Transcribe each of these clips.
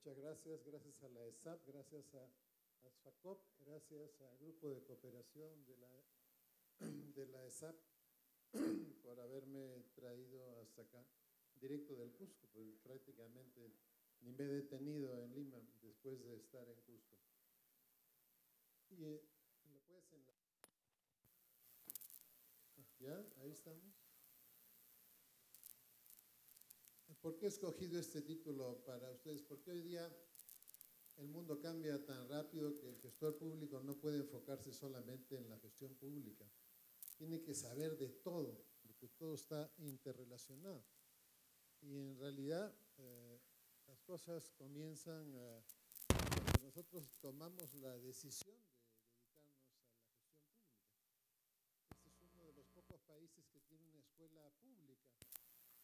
Muchas gracias, gracias a la ESAP, gracias a ASFACOP, gracias al Grupo de Cooperación de la ESAP por haberme traído hasta acá, directo del Cusco, pues prácticamente ni me he detenido en Lima después de estar en Cusco. Y ¿lo puedes enlazar? ¿Ya? Ahí estamos. ¿Por qué he escogido este título para ustedes? Porque hoy día el mundo cambia tan rápido que el gestor público no puede enfocarse solamente en la gestión pública. Tiene que saber de todo, porque todo está interrelacionado. Y en realidad las cosas comienzan cuando nosotros tomamos la decisión de dedicarnos a la gestión pública. Este es uno de los pocos países que tiene una escuela pública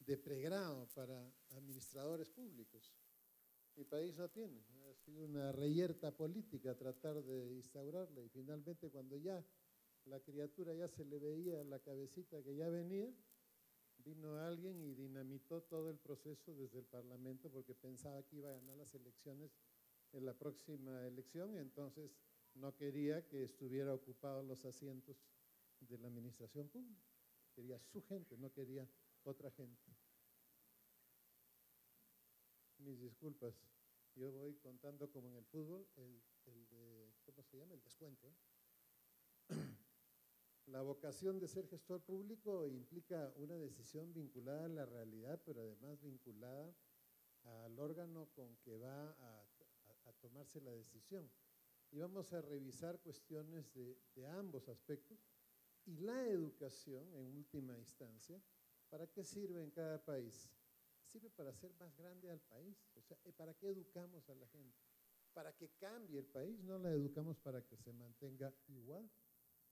de pregrado para administradores públicos. Mi país no tiene, ha sido una reyerta política tratar de instaurarla y finalmente cuando ya la criatura ya se le veía la cabecita que ya venía, vino alguien y dinamitó todo el proceso desde el Parlamento porque pensaba que iba a ganar las elecciones en la próxima elección, entonces no quería que estuviera ocupados los asientos de la administración pública. Quería su gente, no quería otra gente. Mis disculpas, yo voy contando como en el fútbol, ¿cómo se llama? El descuento. La vocación de ser gestor público implica una decisión vinculada a la realidad, pero además vinculada al órgano con que va a tomarse la decisión. Y vamos a revisar cuestiones de ambos aspectos. Y la educación, en última instancia, ¿para qué sirve en cada país? Sirve para hacer más grande al país. O sea, ¿para qué educamos a la gente? Para que cambie el país, no la educamos para que se mantenga igual.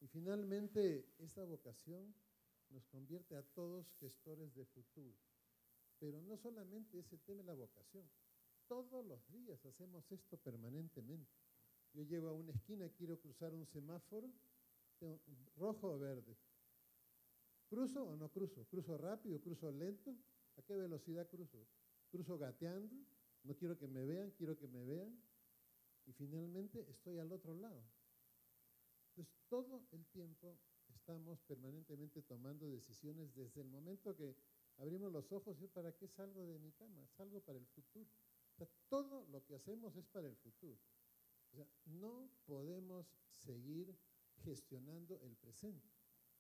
Y finalmente, esta vocación nos convierte a todos gestores de futuro. Pero no solamente es el tema de la vocación. Todos los días hacemos esto permanentemente. Yo llego a una esquina, quiero cruzar un semáforo, rojo o verde. ¿Cruzo o no cruzo? ¿Cruzo rápido? ¿Cruzo lento? ¿A qué velocidad cruzo? ¿Cruzo gateando? No quiero que me vean, quiero que me vean. Y finalmente estoy al otro lado. Entonces, todo el tiempo estamos permanentemente tomando decisiones desde el momento que abrimos los ojos. ¿Para qué salgo de mi cama? Salgo para el futuro. O sea, todo lo que hacemos es para el futuro. O sea, no podemos seguir gestionando el presente.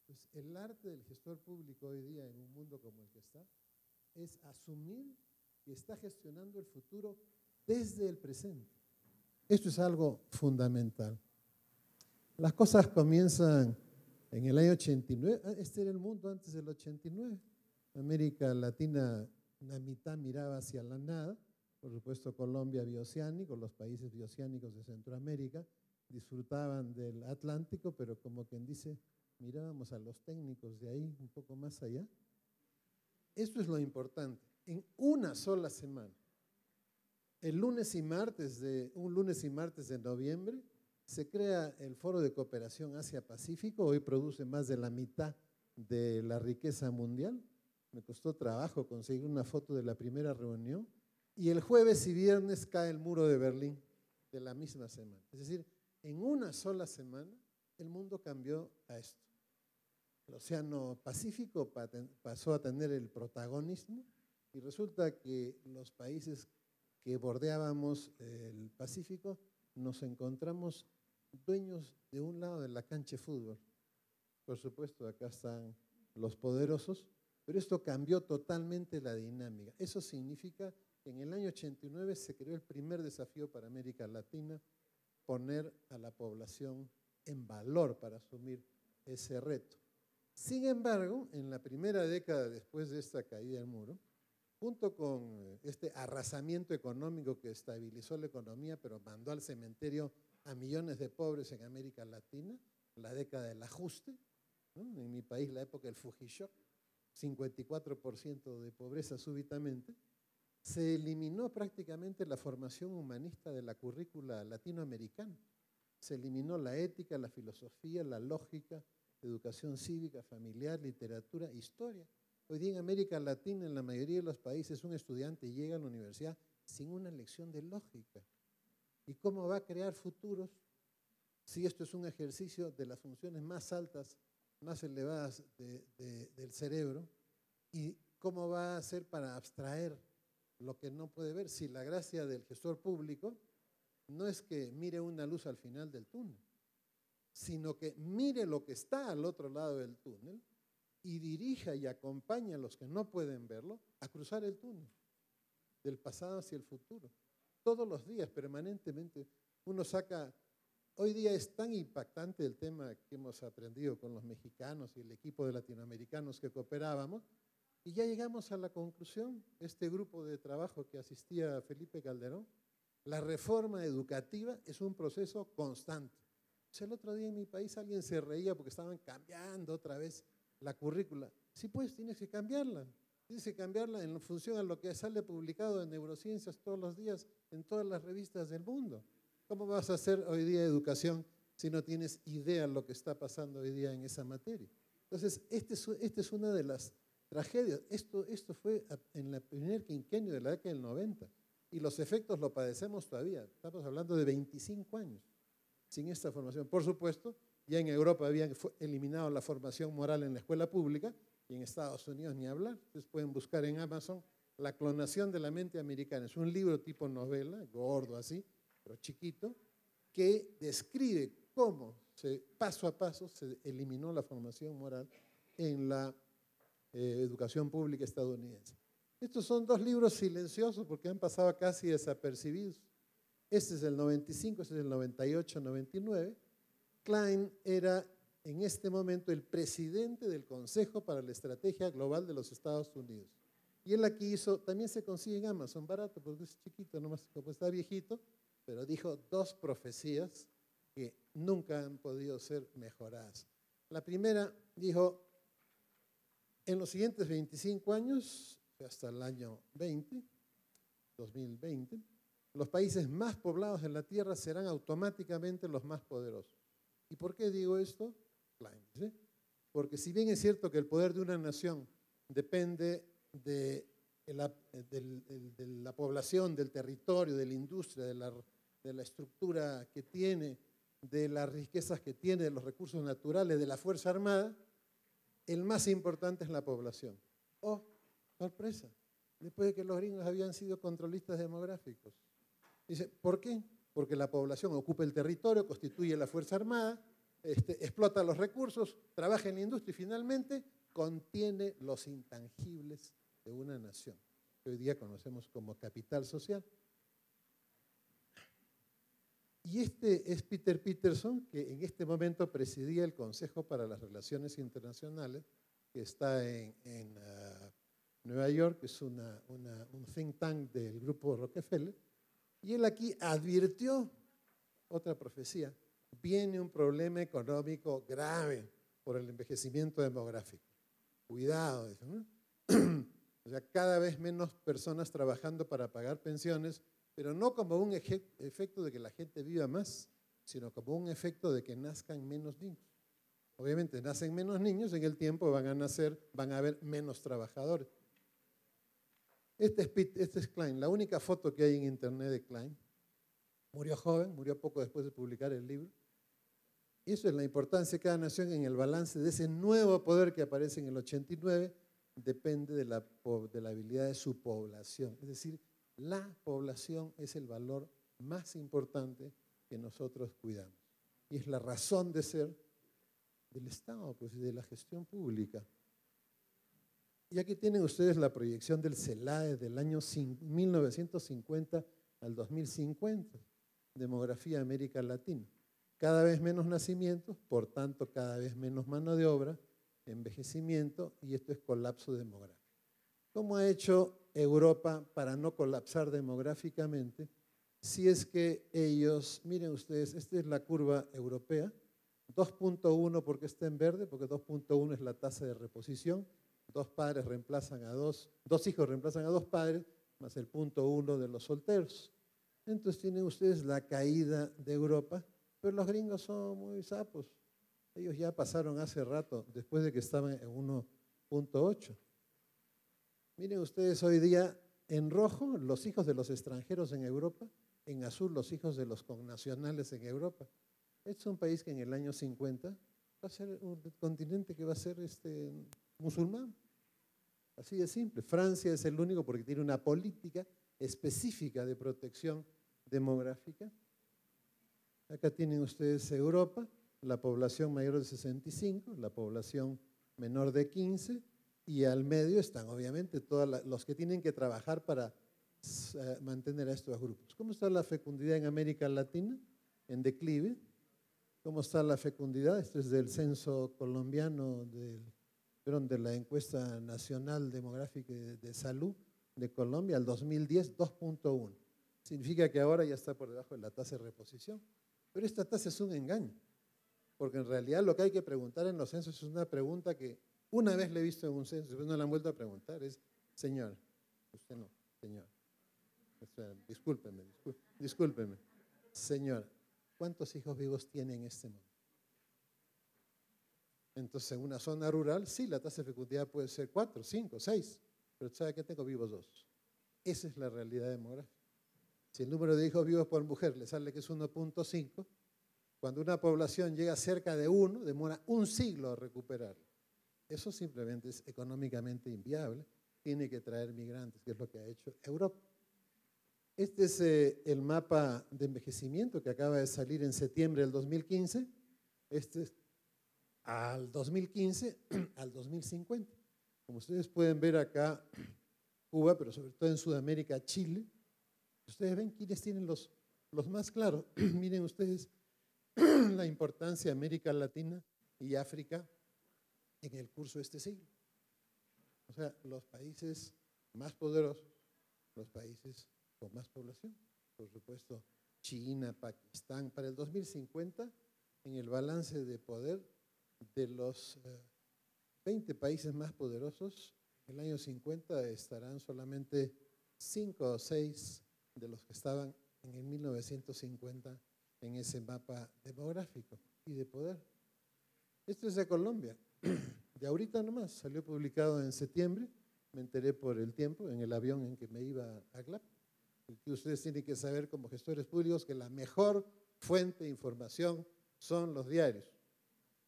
Entonces, el arte del gestor público hoy día en un mundo como el que está es asumir que está gestionando el futuro desde el presente. Esto es algo fundamental. Las cosas comienzan en el año 89. Este era el mundo antes del 89. América Latina, la mitad miraba hacia la nada. Por supuesto, Colombia bioceánico, los países bioceánicos de Centroamérica disfrutaban del Atlántico, pero como quien dice, mirábamos a los técnicos de ahí un poco más allá. Esto es lo importante. En una sola semana, un lunes y martes de noviembre, se crea el Foro de Cooperación Asia-Pacífico. Hoy produce más de la mitad de la riqueza mundial. Me costó trabajo conseguir una foto de la primera reunión. Y el jueves y viernes cae el muro de Berlín de la misma semana. Es decir, en una sola semana el mundo cambió a esto. El Océano Pacífico pasó a tener el protagonismo y resulta que los países que bordeábamos el Pacífico nos encontramos dueños de un lado de la cancha de fútbol. Por supuesto, acá están los poderosos, pero esto cambió totalmente la dinámica. Eso significa que en el año 89 se creó el primer desafío para América Latina, poner a la población en valor para asumir ese reto. Sin embargo, en la primera década después de esta caída del muro, junto con este arrasamiento económico que estabilizó la economía, pero mandó al cementerio a millones de pobres en América Latina, la década del ajuste, ¿no? En mi país la época del Fujishock, 54% de pobreza súbitamente, se eliminó prácticamente la formación humanista de la currícula latinoamericana. Se eliminó la ética, la filosofía, la lógica, educación cívica, familiar, literatura, historia. Hoy día en América Latina, en la mayoría de los países, un estudiante llega a la universidad sin una lección de lógica. ¿Y cómo va a crear futuros si esto es un ejercicio de las funciones más altas, más elevadas del cerebro? ¿Y cómo va a hacer para abstraer lo que no puede ver? Si la gracia del gestor público no es que mire una luz al final del túnel, sino que mire lo que está al otro lado del túnel y dirija y acompañe a los que no pueden verlo a cruzar el túnel, del pasado hacia el futuro. Todos los días, permanentemente, uno saca. Hoy día es tan impactante el tema que hemos aprendido con los mexicanos y el equipo de latinoamericanos que cooperábamos, y ya llegamos a la conclusión, este grupo de trabajo que asistía Felipe Calderón, la reforma educativa es un proceso constante. O sea, el otro día en mi país alguien se reía porque estaban cambiando otra vez la currícula. Sí, pues tienes que cambiarla. Tienes que cambiarla en función a lo que sale publicado en neurociencias todos los días en todas las revistas del mundo. ¿Cómo vas a hacer hoy día educación si no tienes idea de lo que está pasando hoy día en esa materia? Entonces, esta es una de las tragedias. Esto fue en el primer quinquenio de la década del 90 y los efectos lo padecemos todavía. Estamos hablando de 25 años sin esta formación. Por supuesto, ya en Europa habían eliminado la formación moral en la escuela pública y en Estados Unidos ni hablar. Ustedes pueden buscar en Amazon La clonación de la mente americana. Es un libro tipo novela, gordo así, pero chiquito, que describe cómo paso a paso se eliminó la formación moral en la educación pública estadounidense. Estos son dos libros silenciosos porque han pasado casi desapercibidos. Este es el 95, este es el 98, 99. Klein era en este momento el presidente del Consejo para la Estrategia Global de los Estados Unidos. Y él aquí hizo, también se consigue en Amazon, barato porque es chiquito, nomás como está viejito, pero dijo dos profecías que nunca han podido ser mejoradas. La primera dijo, en los siguientes 25 años, hasta el año 2020, los países más poblados en la Tierra serán automáticamente los más poderosos. ¿Y por qué digo esto? Klein, ¿sí? Porque si bien es cierto que el poder de una nación depende de la población, del territorio, de la industria, de la estructura que tiene, de las riquezas que tiene, de los recursos naturales, de la Fuerza Armada, el más importante es la población. Oh, sorpresa, después de que los gringos habían sido controlistas demográficos. Dice, ¿por qué? Porque la población ocupa el territorio, constituye la Fuerza Armada, explota los recursos, trabaja en la industria y finalmente contiene los intangibles de una nación, que hoy día conocemos como capital social. Y este es Peter Peterson, que en este momento presidía el Consejo para las Relaciones Internacionales, que está en Nueva York, que es un think tank del grupo Rockefeller, y él aquí advirtió otra profecía. Viene un problema económico grave por el envejecimiento demográfico. Cuidado, dice, ¿no? O sea, cada vez menos personas trabajando para pagar pensiones, pero no como un efecto de que la gente viva más, sino como un efecto de que nazcan menos niños. Obviamente, nacen menos niños, en el tiempo van a haber menos trabajadores. Este es Klein, la única foto que hay en internet de Klein. Murió joven, murió poco después de publicar el libro. Y eso es la importancia de cada nación en el balance de ese nuevo poder que aparece en el 89, depende de la habilidad de su población. Es decir, la población es el valor más importante que nosotros cuidamos. Y es la razón de ser del Estado, pues, y de la gestión pública. Y aquí tienen ustedes la proyección del CELAE del año 1950 al 2050, demografía de América Latina. Cada vez menos nacimientos, por tanto cada vez menos mano de obra, envejecimiento, y esto es colapso demográfico. ¿Cómo ha hecho Europa para no colapsar demográficamente? Si es que ellos, miren ustedes, esta es la curva europea, 2.1 porque está en verde, porque 2.1 es la tasa de reposición, dos hijos reemplazan a dos padres, más el 0.1 de los solteros. Entonces tienen ustedes la caída de Europa, pero los gringos son muy sapos. Ellos ya pasaron hace rato, después de que estaban en 1.8. Miren ustedes hoy día en rojo los hijos de los extranjeros en Europa, en azul los hijos de los connacionales en Europa. Este es un país que en el año 50 va a ser un continente que va a ser musulmán. Así de simple. Francia es el único porque tiene una política específica de protección demográfica. Acá tienen ustedes Europa, la población mayor de 65, la población menor de 15, y al medio están obviamente todos los que tienen que trabajar para mantener a estos grupos. ¿Cómo está la fecundidad en América Latina? En declive. ¿Cómo está la fecundidad? Esto es del censo colombiano, de la encuesta nacional demográfica de salud de Colombia, al 2010, 2.1. Significa que ahora ya está por debajo de la tasa de reposición. Pero esta tasa es un engaño, porque en realidad lo que hay que preguntar en los censos es una pregunta que una vez le he visto en un censo, después no la han vuelto a preguntar, es, señor, usted no, señor, discúlpeme, señor, ¿cuántos hijos vivos tiene en este momento? Entonces, en una zona rural, sí, la tasa de fecundidad puede ser 4, 5, 6, pero ¿sabe qué? Tengo vivos 2. Esa es la realidad demográfica. Si el número de hijos vivos por mujer le sale que es 1.5, cuando una población llega cerca de 1, demora un siglo a recuperarlo. Eso simplemente es económicamente inviable. Tiene que traer migrantes, que es lo que ha hecho Europa. Este es el mapa de envejecimiento que acaba de salir en septiembre del 2015. Este es al 2015 al 2050. Como ustedes pueden ver acá, Cuba, pero sobre todo en Sudamérica, Chile. Ustedes ven quiénes tienen los más claros. Miren ustedes la importancia de América Latina y África en el curso de este siglo. O sea, los países más poderosos, los países con más población. Por supuesto, China, Pakistán. Para el 2050, en el balance de poder de los 20 países más poderosos, en el año 50 estarán solamente 5 o 6 de los que estaban en el 1950 en ese mapa demográfico y de poder. Esto es de Colombia. De ahorita nomás, salió publicado en septiembre, me enteré por el tiempo, en el avión en que me iba a CLAP. Y ustedes tienen que saber como gestores públicos que la mejor fuente de información son los diarios.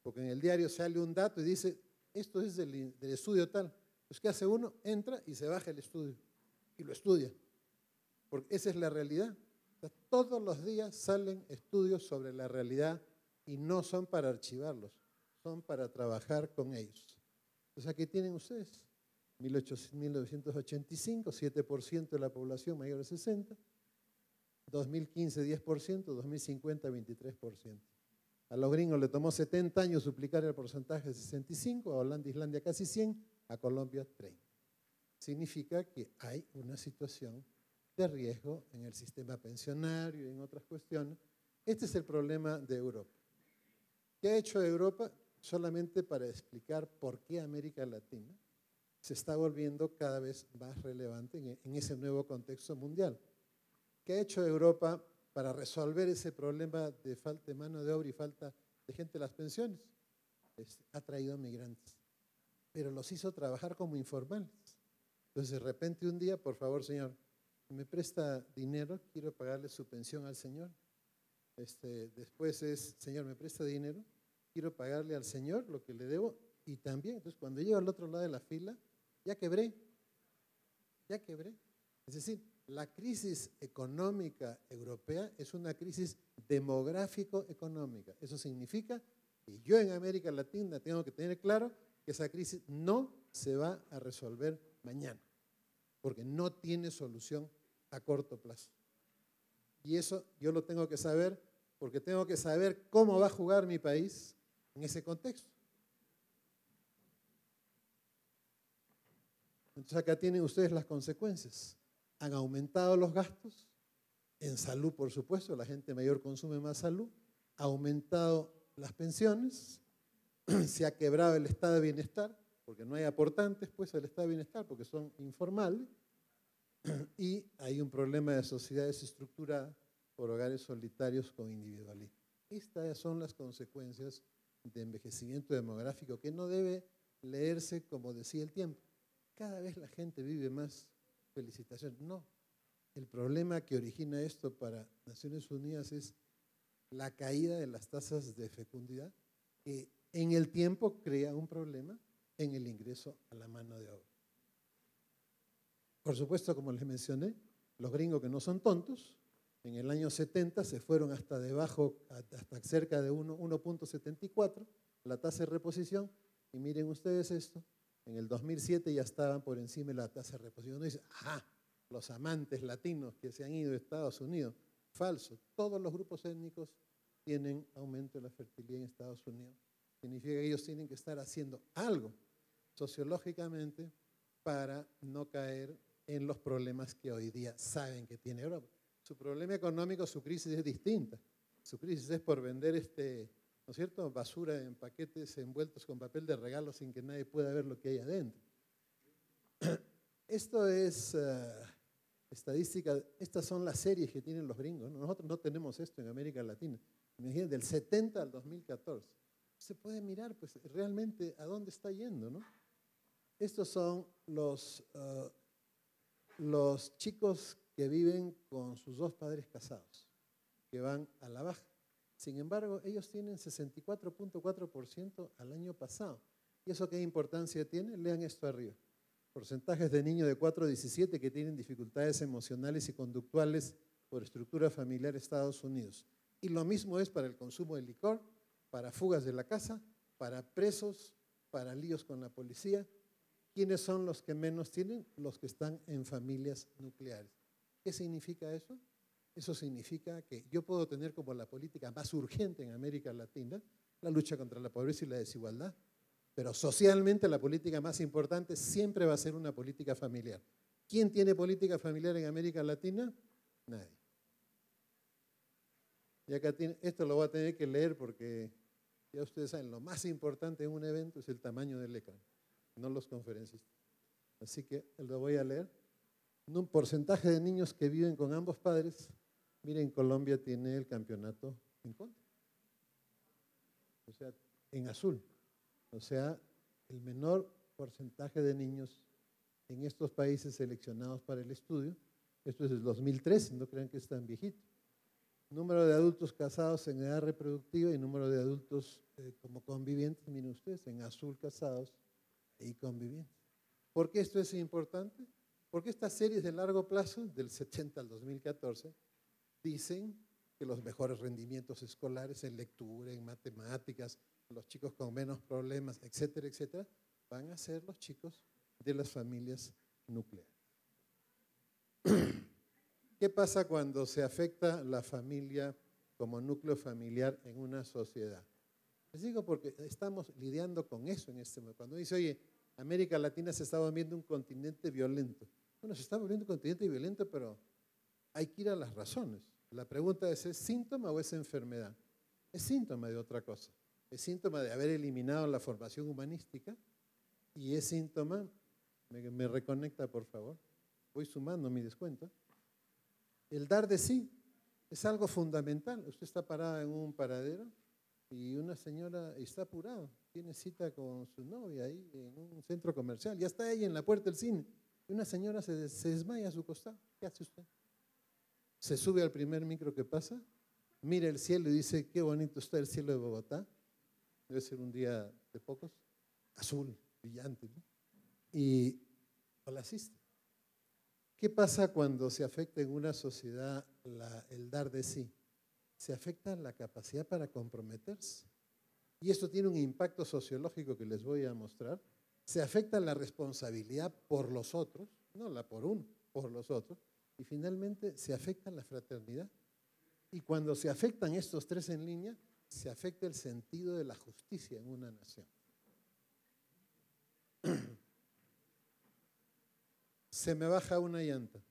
Porque en el diario sale un dato y dice, esto es del estudio tal. Pues ¿qué hace uno? Entra y se baja el estudio y lo estudia. Porque esa es la realidad. O sea, todos los días salen estudios sobre la realidad y no son para archivarlos, son para trabajar con ellos. Entonces aquí tienen ustedes, 1985, 7% de la población mayor de 60, 2015, 10%, 2050, 23%. A los gringos le tomó 70 años duplicar el porcentaje de 65, a Holanda e Islandia casi 100, a Colombia 30. Significa que hay una situación de riesgo en el sistema pensionario y en otras cuestiones. Este es el problema de Europa. ¿Qué ha hecho Europa? Solamente para explicar por qué América Latina se está volviendo cada vez más relevante en ese nuevo contexto mundial. ¿Qué ha hecho Europa para resolver ese problema de falta de mano de obra y falta de gente en las pensiones? Ha traído migrantes, pero los hizo trabajar como informales. Entonces, de repente un día, por favor, señor, ¿me presta dinero? Quiero pagarle su pensión al señor. Después es, señor, ¿me presta dinero? Quiero pagarle al señor lo que le debo. Y también, entonces, cuando llego al otro lado de la fila, ya quebré. Es decir, la crisis económica europea es una crisis demográfico-económica. Eso significa que yo en América Latina tengo que tener claro que esa crisis no se va a resolver mañana, porque no tiene solución a corto plazo. Y eso yo lo tengo que saber, porque tengo que saber cómo va a jugar mi país en ese contexto. Entonces acá tienen ustedes las consecuencias. Han aumentado los gastos, en salud por supuesto, la gente mayor consume más salud, ha aumentado las pensiones, se ha quebrado el estado de bienestar, porque no hay aportantes pues al estado de bienestar, porque son informales, y hay un problema de sociedades estructuradas por hogares solitarios con individualismo. Estas son las consecuencias de envejecimiento demográfico que no debe leerse como decía el tiempo. Cada vez la gente vive más felicitaciones. No, el problema que origina esto para Naciones Unidas es la caída de las tasas de fecundidad, que en el tiempo crea un problema en el ingreso a la mano de obra. Por supuesto, como les mencioné, los gringos que no son tontos, en el año 70 se fueron hasta debajo, hasta cerca de 1.74, la tasa de reposición, y miren ustedes esto, en el 2007 ya estaban por encima de la tasa de reposición. Uno dice, ajá, los amantes latinos que se han ido a Estados Unidos. Falso, todos los grupos étnicos tienen aumento de la fertilidad en Estados Unidos. Significa que ellos tienen que estar haciendo algo sociológicamente para no caer en los problemas que hoy día saben que tiene Europa. Su problema económico, su crisis es distinta. Su crisis es por vender, ¿no es cierto?, basura en paquetes envueltos con papel de regalo sin que nadie pueda ver lo que hay adentro. Esto es estadística, estas son las series que tienen los gringos, ¿no? Nosotros no tenemos esto en América Latina. Imagínense, del 70 al 2014. Se puede mirar, pues, realmente a dónde está yendo, ¿no? Estos son los chicos que viven con sus dos padres casados, que van a la baja. Sin embargo, ellos tienen 64.4% al año pasado. ¿Y eso qué importancia tiene? Lean esto arriba. Porcentajes de niños de 4 a 17 que tienen dificultades emocionales y conductuales por estructura familiar en Estados Unidos. Y lo mismo es para el consumo de licor, para fugas de la casa, para presos, para líos con la policía. ¿Quiénes son los que menos tienen? Los que están en familias nucleares. ¿Qué significa eso? Eso significa que yo puedo tener como la política más urgente en América Latina la lucha contra la pobreza y la desigualdad, pero socialmente la política más importante siempre va a ser una política familiar. ¿Quién tiene política familiar en América Latina? Nadie. Y acá esto lo voy a tener que leer porque ya ustedes saben, lo más importante en un evento es el tamaño del ecran, no los conferencistas. Así que lo voy a leer. Un porcentaje de niños que viven con ambos padres, miren, Colombia tiene el campeonato en contra. O sea, en azul. O sea, el menor porcentaje de niños en estos países seleccionados para el estudio, esto es del 2013, no crean que es tan viejito. Número de adultos casados en edad reproductiva y número de adultos como convivientes, miren ustedes, en azul casados y convivientes. ¿Por qué esto es importante? Porque estas series de largo plazo, del 70 al 2014, dicen que los mejores rendimientos escolares en lectura, en matemáticas, los chicos con menos problemas, etcétera, etcétera, van a ser los chicos de las familias nucleares. ¿Qué pasa cuando se afecta la familia como núcleo familiar en una sociedad? Les digo porque estamos lidiando con eso en este momento. Cuando dice, oye, América Latina se está volviendo un continente violento. Bueno, se está volviendo un continente violento, pero hay que ir a las razones. La pregunta es síntoma o es enfermedad? Es síntoma de otra cosa. Es síntoma de haber eliminado la formación humanística y es síntoma, me reconecta por favor, voy sumando mi descuento. El dar de sí es algo fundamental. Usted está parada en un paradero y una señora está apurada, tiene cita con su novia ahí en un centro comercial, ya está ella en la puerta del cine y una señora se desmaya a su costado. ¿Qué hace usted? Se sube al primer micro que pasa, mira el cielo y dice, qué bonito está el cielo de Bogotá. Debe ser un día de pocos, azul, brillante, ¿no? Y la asiste. ¿Qué pasa cuando se afecta en una sociedad el dar de sí? Se afecta la capacidad para comprometerse. Y esto tiene un impacto sociológico que les voy a mostrar. Se afecta la responsabilidad por los otros, no la por uno, por los otros. Y finalmente se afecta la fraternidad. Y cuando se afectan estos tres en línea, se afecta el sentido de la justicia en una nación. Se me baja una llanta.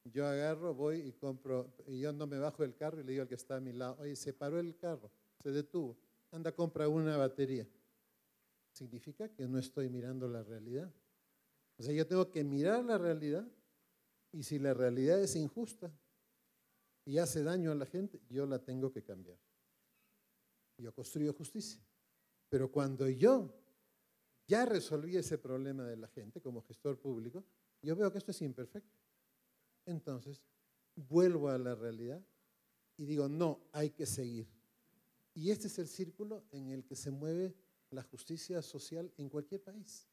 Yo agarro, voy y compro, y yo no me bajo del carro y le digo al que está a mi lado, oye, se paró el carro, se detuvo, anda, compra una batería. Significa que no estoy mirando la realidad. O sea, yo tengo que mirar la realidad y si la realidad es injusta y hace daño a la gente, yo la tengo que cambiar. Yo construyo justicia. Pero cuando yo ya resolví ese problema de la gente como gestor público, Yo veo que esto es imperfecto. Entonces, vuelvo a la realidad y digo, no, hay que seguir. Y este es el círculo en el que se mueve la justicia social en cualquier país.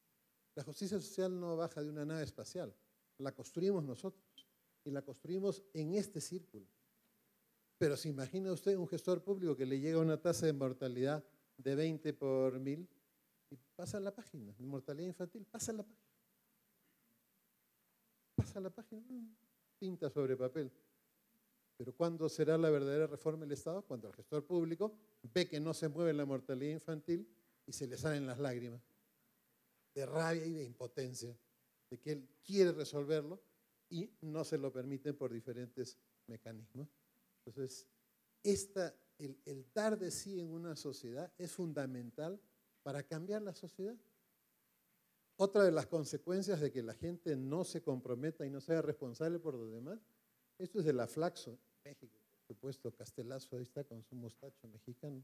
La justicia social no baja de una nave espacial, la construimos nosotros y la construimos en este círculo. Pero se imagina usted un gestor público que le llega una tasa de mortalidad de 20 por 1000 y pasa la página, de mortalidad infantil, pasa la página. Pasa la página, tinta sobre papel. Pero ¿cuándo será la verdadera reforma del Estado? Cuando el gestor público ve que no se mueve la mortalidad infantil y se le salen las lágrimas de rabia y de impotencia, de que él quiere resolverlo y no se lo permiten por diferentes mecanismos. Entonces, el dar de sí en una sociedad es fundamental para cambiar la sociedad. Otra de las consecuencias de que la gente no se comprometa y no sea responsable por los demás, esto es de la Flaxo, México, por supuesto, Castelazo, ahí está con su mostacho mexicano.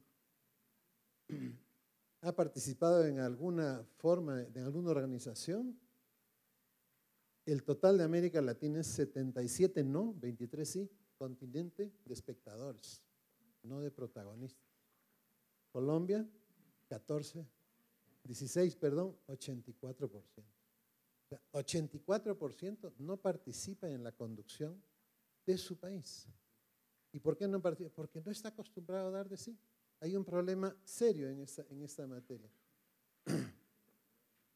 ¿Ha participado en alguna forma, en alguna organización? El total de América Latina es 77 no, 23 sí, continente de espectadores, no de protagonistas. Colombia, 14, 16, perdón, 84%. O sea, 84% no participa en la conducción de su país. ¿Y por qué no participa? Porque no está acostumbrado a dar de sí. Hay un problema serio en esta materia.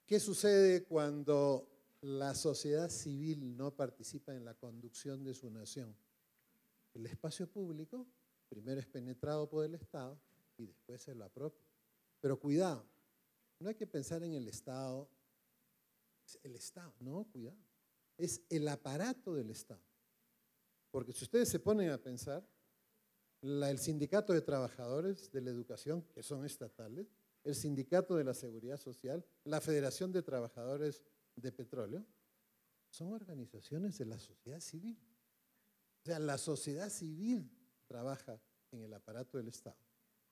¿Qué sucede cuando la sociedad civil no participa en la conducción de su nación? El espacio público primero es penetrado por el Estado y después se lo apropia. Pero cuidado, no hay que pensar en el Estado, no, cuidado, es el aparato del Estado. Porque si ustedes se ponen a pensar, el sindicato de trabajadores de la educación, que son estatales, el sindicato de la seguridad social, la Federación de Trabajadores de Petróleo, son organizaciones de la sociedad civil. O sea, la sociedad civil trabaja en el aparato del Estado.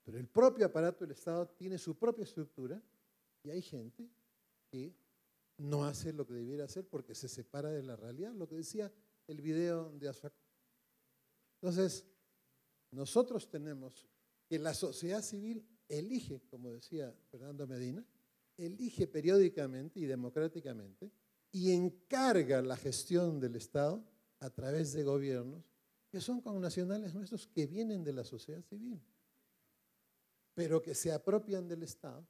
Pero el propio aparato del Estado tiene su propia estructura y hay gente que no hace lo que debiera hacer porque se separa de la realidad, lo que decía el video de Asfac. Entonces, nosotros tenemos que la sociedad civil elige, como decía Fernando Medina, elige periódicamente y democráticamente y encarga la gestión del Estado a través de gobiernos que son connacionales nuestros que vienen de la sociedad civil, pero que se apropian del Estado,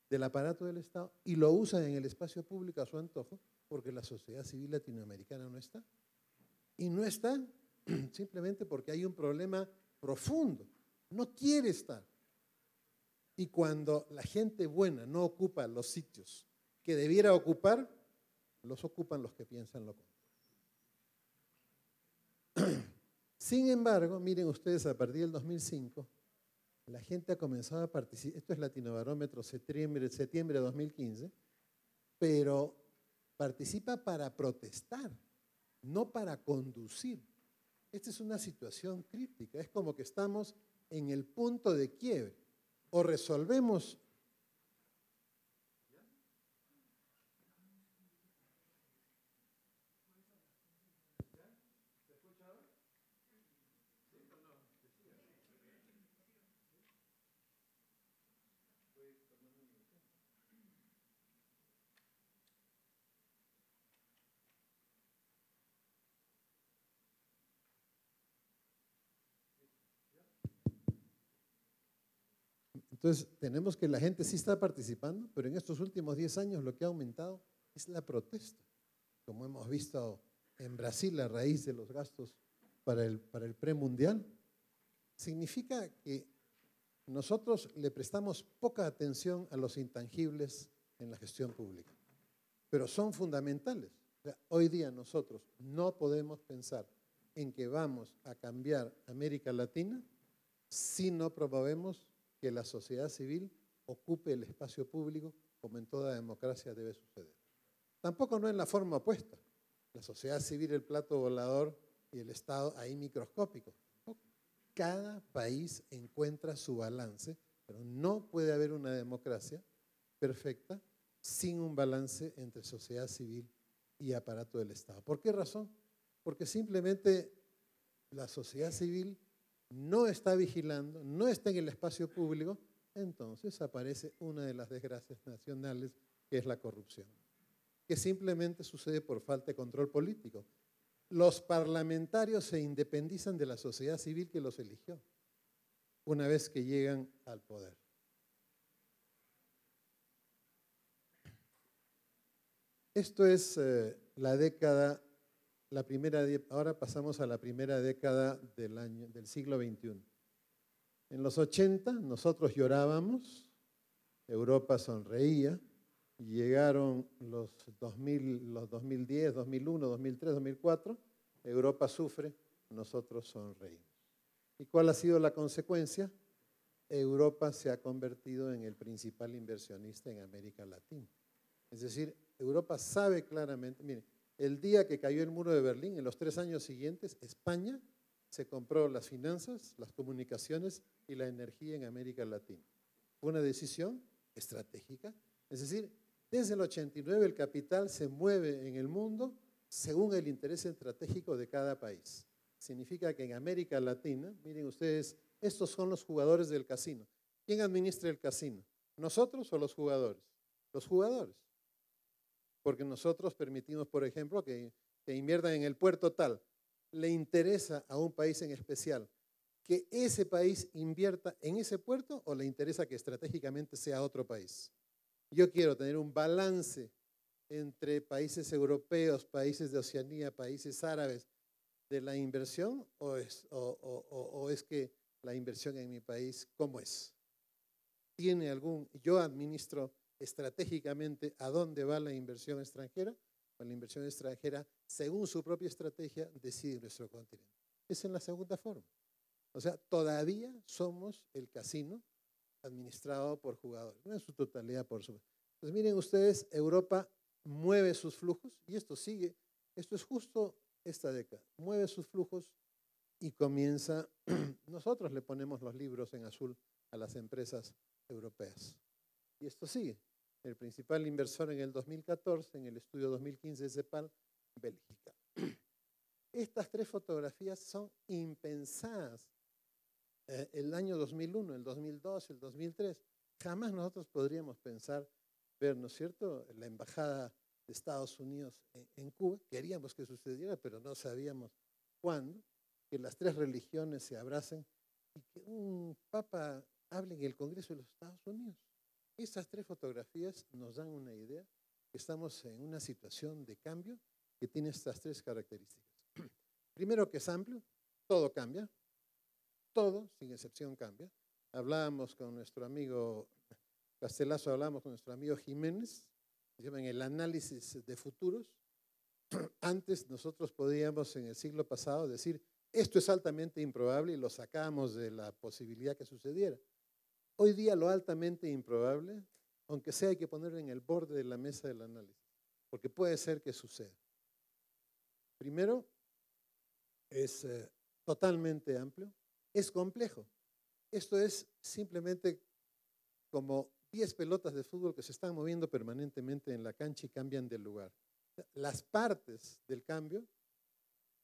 del aparato del Estado y lo usan en el espacio público a su antojo porque la sociedad civil latinoamericana no está. Y no está simplemente porque hay un problema profundo, no quiere estar. Y cuando la gente buena no ocupa los sitios que debiera ocupar, los ocupan los que piensan lo contrario. Sin embargo, miren ustedes, a partir del 2005, la gente ha comenzado a participar, esto es Latinobarómetro septiembre de 2015, pero participa para protestar, no para conducir. Esta es una situación crítica, es como que estamos en el punto de quiebre. O resolvemos Entonces, tenemos que la gente sí está participando, pero en estos últimos 10 años lo que ha aumentado es la protesta, como hemos visto en Brasil a raíz de los gastos para el premundial. Significa que nosotros le prestamos poca atención a los intangibles en la gestión pública, pero son fundamentales. O sea, hoy día nosotros no podemos pensar en que vamos a cambiar América Latina si no promovemos que la sociedad civil ocupe el espacio público como en toda democracia debe suceder. Tampoco no en la forma opuesta. La sociedad civil, el plato volador y el Estado ahí microscópico. Cada país encuentra su balance, pero no puede haber una democracia perfecta sin un balance entre sociedad civil y aparato del Estado. ¿Por qué razón? Porque simplemente la sociedad civil no está vigilando, no está en el espacio público, entonces aparece una de las desgracias nacionales, que es la corrupción, que simplemente sucede por falta de control político. Los parlamentarios se independizan de la sociedad civil que los eligió una vez que llegan al poder. Esto es la década, ahora pasamos a la primera década del siglo XXI. En los 80 nosotros llorábamos, Europa sonreía, y llegaron los 2010, 2001, 2003, 2004, Europa sufre, nosotros sonreímos. ¿Y cuál ha sido la consecuencia? Europa se ha convertido en el principal inversionista en América Latina. Es decir, Europa sabe claramente, mire, el día que cayó el muro de Berlín, en los 3 años siguientes, España se compró las finanzas, las comunicaciones y la energía en América Latina. Fue una decisión estratégica. Es decir, desde el 89 el capital se mueve en el mundo según el interés estratégico de cada país. Significa que en América Latina, miren ustedes, estos son los jugadores del casino. ¿Quién administra el casino? ¿Nosotros o los jugadores? Los jugadores. Porque nosotros permitimos, por ejemplo, que inviertan en el puerto tal. ¿Le interesa a un país en especial que ese país invierta en ese puerto o le interesa que estratégicamente sea otro país? Yo quiero tener un balance entre países europeos, países de Oceanía, países árabes de la inversión o es que la inversión en mi país, ¿cómo es? Yo administro estratégicamente a dónde va la inversión extranjera, o la inversión extranjera, según su propia estrategia, decide nuestro continente. Esa es la segunda forma. O sea, todavía somos el casino administrado por jugadores, no en su totalidad, por supuesto. Entonces, miren ustedes, Europa mueve sus flujos, y esto sigue, esto es justo esta década, mueve sus flujos y comienza, nosotros le ponemos los libros en azul a las empresas europeas. Y esto sigue. El principal inversor en el 2014, en el estudio 2015 de CEPAL, Bélgica. Estas 3 fotografías son impensadas. El año 2001, el 2002, el 2003. Jamás nosotros podríamos pensar ver, ¿no es cierto?, la embajada de Estados Unidos en Cuba. Queríamos que sucediera, pero no sabíamos cuándo. Que las 3 religiones se abracen y que un papa hable en el Congreso de los Estados Unidos. Estas 3 fotografías nos dan una idea que estamos en una situación de cambio que tiene estas 3 características. Primero, que es amplio, todo cambia, todo, sin excepción, cambia. Hablábamos con nuestro amigo Castelazo, hablábamos con nuestro amigo Jiménez, se llama el análisis de futuros. Antes nosotros podíamos en el siglo pasado decir, esto es altamente improbable y lo sacábamos de la posibilidad que sucediera. Hoy día lo altamente improbable, aunque sea hay que ponerlo en el borde de la mesa del análisis, porque puede ser que suceda. Primero, es totalmente amplio, es complejo. Esto es simplemente como 10 pelotas de fútbol que se están moviendo permanentemente en la cancha y cambian de lugar. Las partes del cambio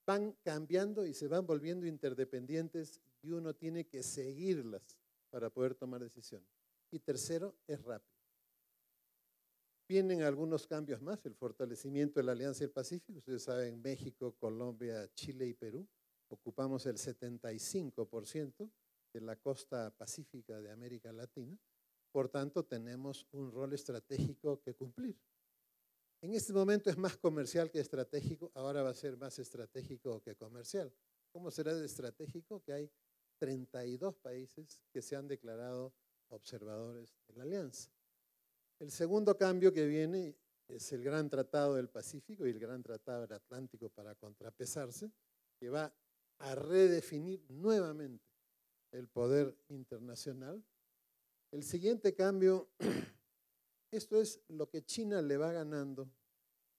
van cambiando y se van volviendo interdependientes y uno tiene que seguirlas para poder tomar decisiones. Y tercero, es rápido. Vienen algunos cambios más, el fortalecimiento de la Alianza del Pacífico. Ustedes saben, México, Colombia, Chile y Perú ocupamos el 75% de la costa pacífica de América Latina. Por tanto, tenemos un rol estratégico que cumplir. En este momento es más comercial que estratégico, ahora va a ser más estratégico que comercial. ¿Cómo será de estratégico? Que hay 32 países que se han declarado observadores de la alianza. El segundo cambio que viene es el Gran Tratado del Pacífico y el Gran Tratado del Atlántico para contrapesarse, que va a redefinir nuevamente el poder internacional. El siguiente cambio, esto es lo que China le va ganando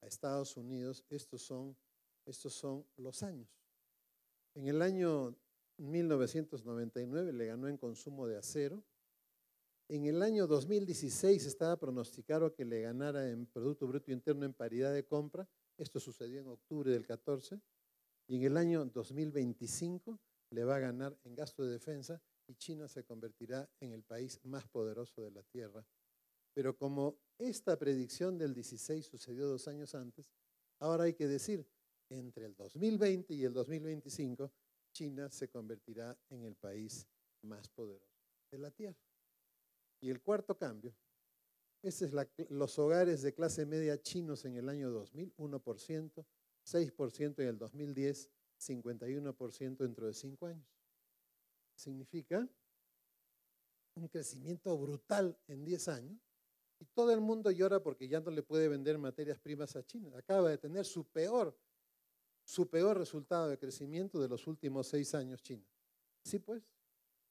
a Estados Unidos, estos son los años. En el año 1999 le ganó en consumo de acero. En el año 2016 estaba pronosticado que le ganara en Producto Bruto Interno en paridad de compra, Esto sucedió en octubre del 14, y en el año 2025 le va a ganar en gasto de defensa y China se convertirá en el país más poderoso de la Tierra. Pero como esta predicción del 16 sucedió 2 años antes, ahora hay que decir, entre el 2020 y el 2025, China se convertirá en el país más poderoso de la Tierra. Y el cuarto cambio, ese es los hogares de clase media chinos en el año 2000, 1%, 6% en el 2010, 51% dentro de 5 años. Significa un crecimiento brutal en 10 años y todo el mundo llora porque ya no le puede vender materias primas a China. Acaba de tener su peor resultado de crecimiento de los últimos 6 años China. Sí, pues,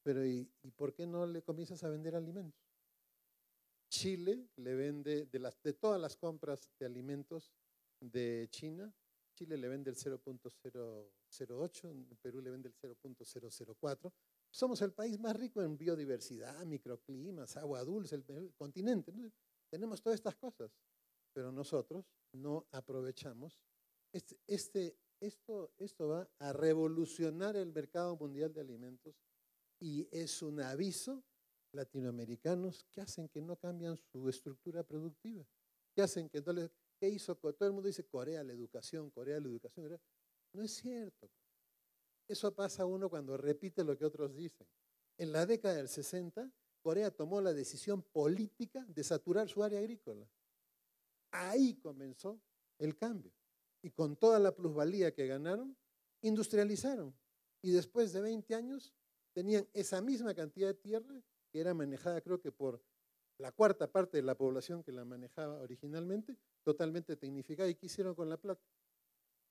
pero ¿y por qué no le comienzas a vender alimentos? Chile le vende, de todas las compras de alimentos de China, Chile le vende el 0.008, Perú le vende el 0.004. Somos el país más rico en biodiversidad, microclimas, agua dulce, el continente, ¿no? Tenemos todas estas cosas, pero nosotros no aprovechamos. Esto va a revolucionar el mercado mundial de alimentos y es un aviso latinoamericanos que hacen que no cambian su estructura productiva, que hacen que no les, ¿qué hizo? Todo el mundo dice Corea la educación, Corea la educación. No es cierto. Eso pasa uno cuando repite lo que otros dicen. En la década del 60, Corea tomó la decisión política de saturar su área agrícola. Ahí comenzó el cambio. Y con toda la plusvalía que ganaron, industrializaron. Y después de 20 años, tenían esa misma cantidad de tierra que era manejada, creo que por la cuarta parte de la población que la manejaba originalmente, totalmente tecnificada. ¿Y qué hicieron con la plata?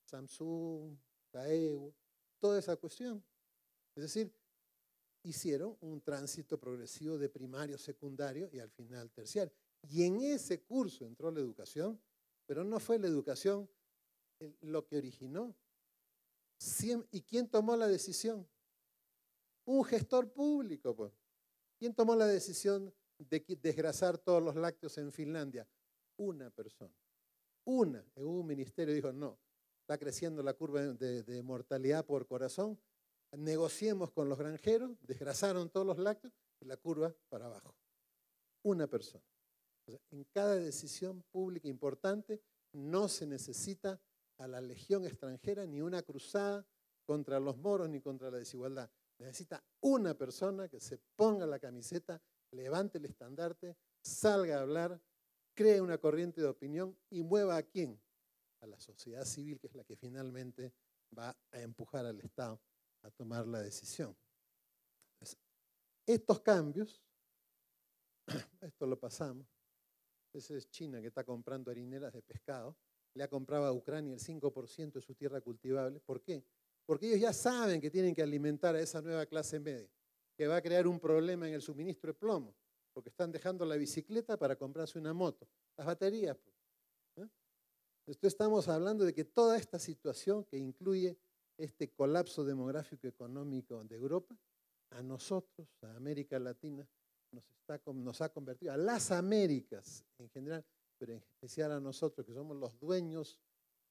Samsung, Daewoo, toda esa cuestión. Es decir, hicieron un tránsito progresivo de primario, secundario y al final terciario. Y en ese curso entró la educación, pero no fue la educación lo que originó. ¿Y quién tomó la decisión? Un gestor público, pues. ¿Quién tomó la decisión de desgrasar todos los lácteos en Finlandia? Una persona. En un ministerio dijo, no, está creciendo la curva de mortalidad por corazón, negociemos con los granjeros, desgrasaron todos los lácteos y la curva para abajo. Una persona. O sea, en cada decisión pública importante no se necesita a la legión extranjera ni una cruzada contra los moros ni contra la desigualdad. Necesita una persona que se ponga la camiseta, levante el estandarte, salga a hablar, cree una corriente de opinión y mueva a quién? A la sociedad civil, que es la que finalmente va a empujar al Estado a tomar la decisión. Entonces, estos cambios, esto lo pasamos, esa es China que está comprando harineras de pescado, le ha comprado a Ucrania el 5% de su tierra cultivable. ¿Por qué? Porque ellos ya saben que tienen que alimentar a esa nueva clase media, que va a crear un problema en el suministro de plomo, porque están dejando la bicicleta para comprarse una moto, las baterías. ¿Eh? Entonces estamos hablando de que toda esta situación que incluye este colapso demográfico económico de Europa, a nosotros, a América Latina, nos ha convertido, a las Américas en general, pero en especial a nosotros, que somos los dueños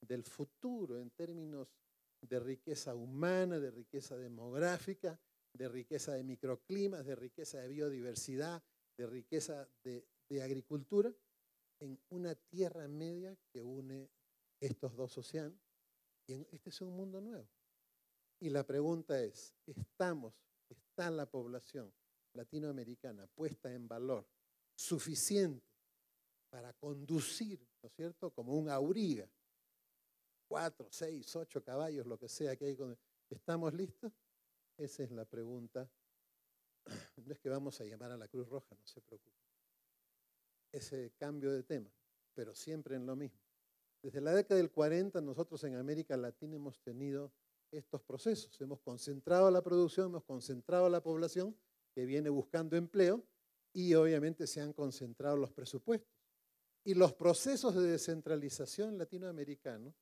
del futuro en términos de riqueza humana, de riqueza demográfica, de riqueza de microclimas, de riqueza de biodiversidad, de riqueza de agricultura, en una tierra media que une estos dos océanos. Y este es un mundo nuevo. Y la pregunta es, ¿está la población latinoamericana puesta en valor suficiente para conducir, ¿no es cierto?, como un auriga, 4, 6, 8 caballos, lo que sea que hay. ¿Estamos listos? Esa es la pregunta. No es que vamos a llamar a la Cruz Roja, no se preocupe. Ese cambio de tema, pero siempre en lo mismo. Desde la década del 40 nosotros en América Latina hemos tenido estos procesos. Hemos concentrado la producción, hemos concentrado la población que viene buscando empleo y obviamente se han concentrado los presupuestos. Y los procesos de descentralización latinoamericanos,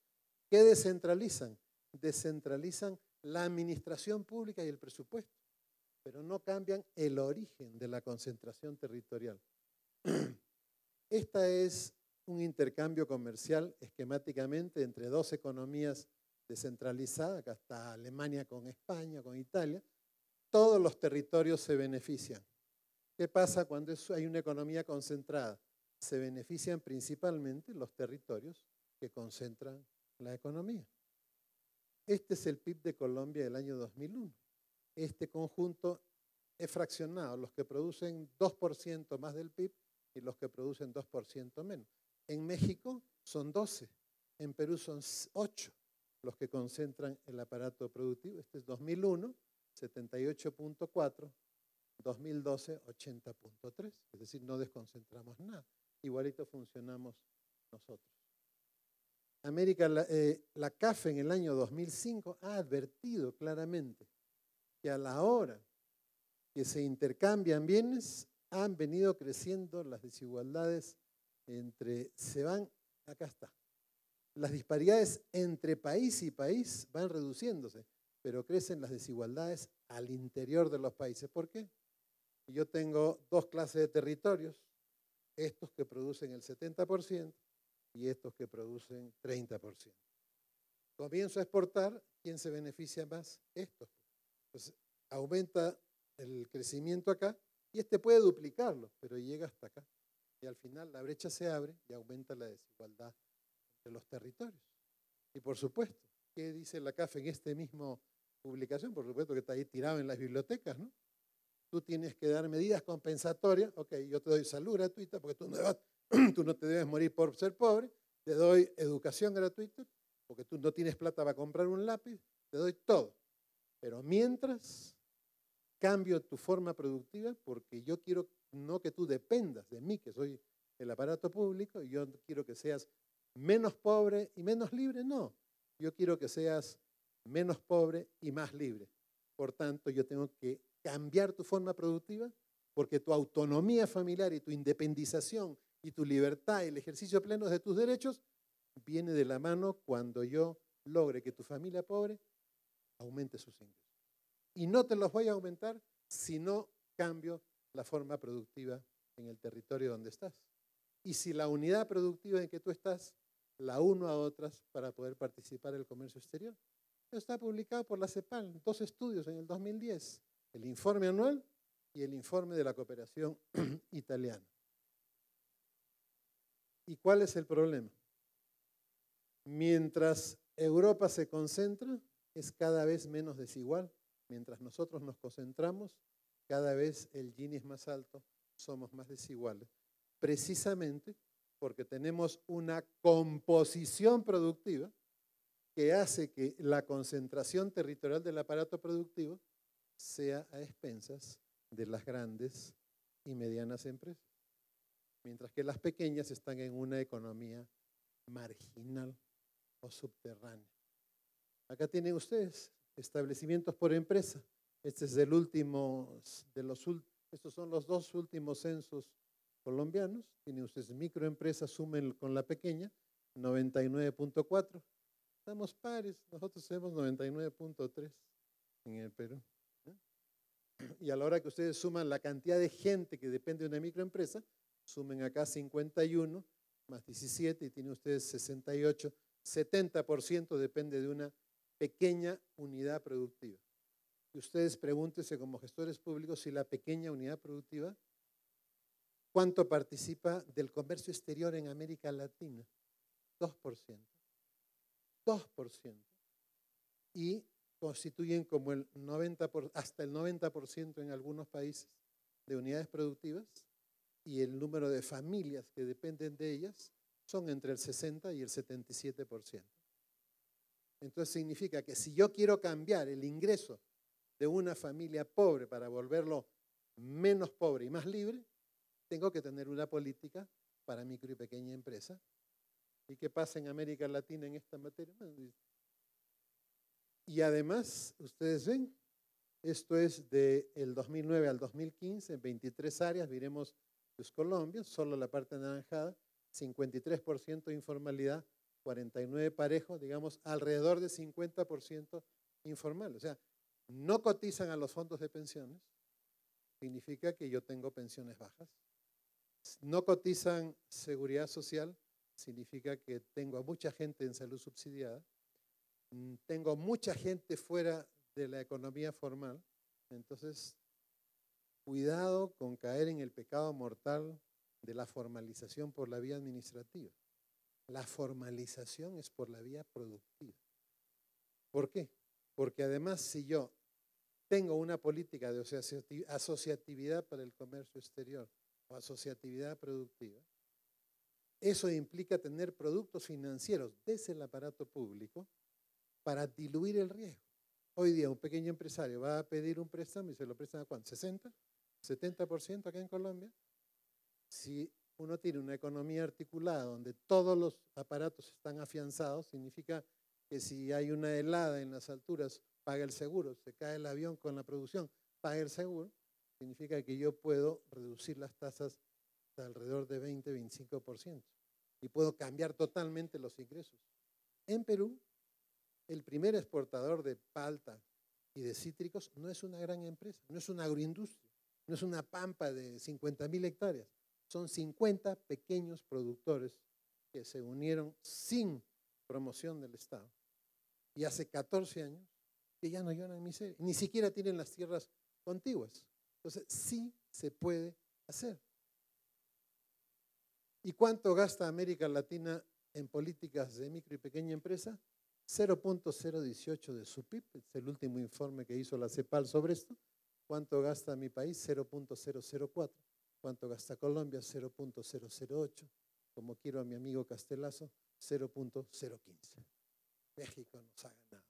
¿qué descentralizan? Descentralizan la administración pública y el presupuesto, pero no cambian el origen de la concentración territorial. Esta es un intercambio comercial esquemáticamente entre dos economías descentralizadas, acá está Alemania con España, con Italia, todos los territorios se benefician. ¿Qué pasa cuando hay una economía concentrada? Se benefician principalmente los territorios que concentran la economía. Este es el PIB de Colombia del año 2001. Este conjunto es fraccionado, los que producen 2% más del PIB y los que producen 2% menos. En México son 12, en Perú son 8 los que concentran el aparato productivo. Este es 2001, 78.4, 2012, 80.3, es decir, no desconcentramos nada. Igualito funcionamos nosotros. La CAF en el año 2005 ha advertido claramente que a la hora que se intercambian bienes, han venido creciendo las desigualdades acá está, las disparidades entre país y país van reduciéndose, pero crecen las desigualdades al interior de los países. ¿Por qué? Yo tengo dos clases de territorios, estos que producen el 70% y estos que producen 30%. Comienzo a exportar, ¿quién se beneficia más? Estos. Entonces, aumenta el crecimiento acá y este puede duplicarlo, pero llega hasta acá. Y al final la brecha se abre y aumenta la desigualdad entre los territorios. Y por supuesto, ¿qué dice la CAF en esta misma publicación? Por supuesto que está ahí tirado en las bibliotecas, ¿no? Tú tienes que dar medidas compensatorias. Ok, yo te doy salud gratuita porque tú no te debes morir por ser pobre. Te doy educación gratuita porque tú no tienes plata para comprar un lápiz. Te doy todo. Pero mientras cambio tu forma productiva, porque yo quiero no que tú dependas de mí, que soy el aparato público, y yo quiero que seas menos pobre y menos libre. No, yo quiero que seas menos pobre y más libre. Por tanto, yo tengo que cambiar tu forma productiva porque tu autonomía familiar y tu independización y tu libertad y el ejercicio pleno de tus derechos viene de la mano cuando yo logre que tu familia pobre aumente sus ingresos. Y no te los voy a aumentar si no cambio la forma productiva en el territorio donde estás. Y si la unidad productiva en que tú estás, la uno a otras para poder participar en el comercio exterior. Esto está publicado por la CEPAL, 2 estudios en el 2010, el informe anual y el informe de la cooperación italiana. ¿Y cuál es el problema? Mientras Europa se concentra, es cada vez menos desigual. Mientras nosotros nos concentramos, cada vez el Gini es más alto, somos más desiguales. Precisamente porque tenemos una composición productiva que hace que la concentración territorial del aparato productivo sea a expensas de las grandes y medianas empresas, mientras que las pequeñas están en una economía marginal o subterránea. Acá tienen ustedes establecimientos por empresa. Este es estos son los 2 últimos censos colombianos. Tienen ustedes microempresas, sumen con la pequeña, 99.4. Estamos pares, nosotros tenemos 99.3 en el Perú. Y a la hora que ustedes suman la cantidad de gente que depende de una microempresa, sumen acá 51 más 17 y tienen ustedes 68. 70% depende de una pequeña unidad productiva. Y ustedes pregúntense como gestores públicos si la pequeña unidad productiva, ¿cuánto participa del comercio exterior en América Latina? 2%. 2%. Y constituyen como hasta el 90% en algunos países de unidades productivas y el número de familias que dependen de ellas son entre el 60 y el 77%. Entonces significa que si yo quiero cambiar el ingreso de una familia pobre para volverlo menos pobre y más libre, tengo que tener una política para micro y pequeña empresa. ¿Y qué pasa en América Latina en esta materia? Y además, ustedes ven, esto es del 2009 al 2015, en 23 áreas, miremos pues Colombia, solo la parte anaranjada, 53% de informalidad, 49% parejo, digamos, alrededor de 50% informal. O sea, no cotizan a los fondos de pensiones, significa que yo tengo pensiones bajas. No cotizan seguridad social, significa que tengo a mucha gente en salud subsidiada, tengo mucha gente fuera de la economía formal, entonces cuidado con caer en el pecado mortal de la formalización por la vía administrativa. La formalización es por la vía productiva. ¿Por qué? Porque además si yo tengo una política de asociatividad para el comercio exterior o asociatividad productiva, eso implica tener productos financieros desde el aparato público para diluir el riesgo. Hoy día un pequeño empresario va a pedir un préstamo y se lo prestan a ¿cuánto? ¿60%? ¿70% acá en Colombia? Si uno tiene una economía articulada donde todos los aparatos están afianzados, significa que si hay una helada en las alturas, paga el seguro, se cae el avión con la producción, paga el seguro, significa que yo puedo reducir las tasas hasta alrededor de 20-25% y puedo cambiar totalmente los ingresos. En Perú, el primer exportador de palta y de cítricos no es una gran empresa, no es una agroindustria, no es una pampa de 50.000 hectáreas, son 50 pequeños productores que se unieron sin promoción del Estado y hace 14 años que ya no lloran miseria, ni siquiera tienen las tierras contiguas. Entonces sí se puede hacer. ¿Y cuánto gasta América Latina en políticas de micro y pequeña empresa? 0.018 de su PIB, es el último informe que hizo la CEPAL sobre esto. ¿Cuánto gasta mi país? 0.004. ¿Cuánto gasta Colombia? 0.008. Como quiero a mi amigo Castelazo, 0.015. México nos ha ganado.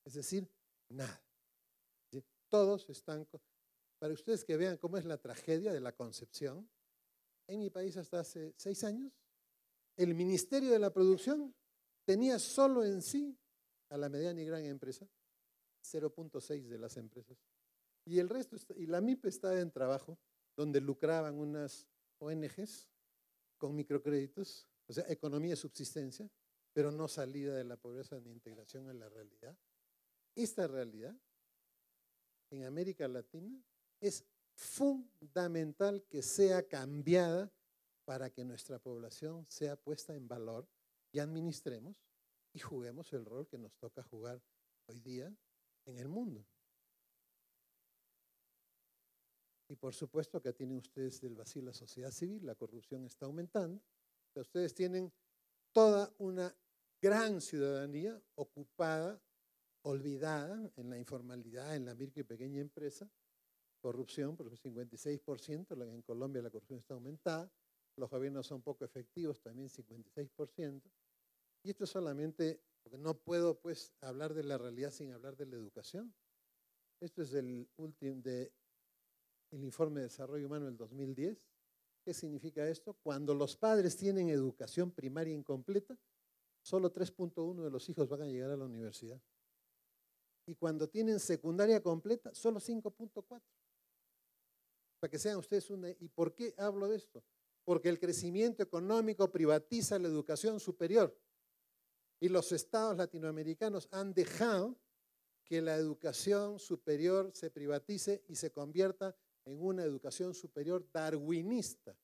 Es decir, nada. Todos están, para ustedes que vean cómo es la tragedia de la concepción, en mi país hasta hace 6 años, el Ministerio de la Producción tenía solo en sí a la mediana y gran empresa, 0.6 de las empresas. Y el resto, y la MIPE estaba en trabajo, donde lucraban unas ONGs con microcréditos, o sea, economía de subsistencia, pero no salida de la pobreza ni integración en la realidad. Esta realidad en América Latina es fundamental que sea cambiada para que nuestra población sea puesta en valor y administremos y juguemos el rol que nos toca jugar hoy día en el mundo. Y por supuesto que tienen ustedes del vacío la sociedad civil, la corrupción está aumentando. Ustedes tienen toda una gran ciudadanía ocupada, olvidada en la informalidad, en la micro y pequeña empresa, corrupción, por el 56%, en Colombia la corrupción está aumentada, los gobiernos son poco efectivos, también 56%, y esto solamente, porque no puedo pues hablar de la realidad sin hablar de la educación. Esto es el último del informe de desarrollo humano del 2010. ¿Qué significa esto? Cuando los padres tienen educación primaria incompleta, solo 3.1 de los hijos van a llegar a la universidad. Y cuando tienen secundaria completa, solo 5.4. Para que sean ustedes una... ¿Y por qué hablo de esto? Porque el crecimiento económico privatiza la educación superior. Y los estados latinoamericanos han dejado que la educación superior se privatice y se convierta en una educación superior darwinista,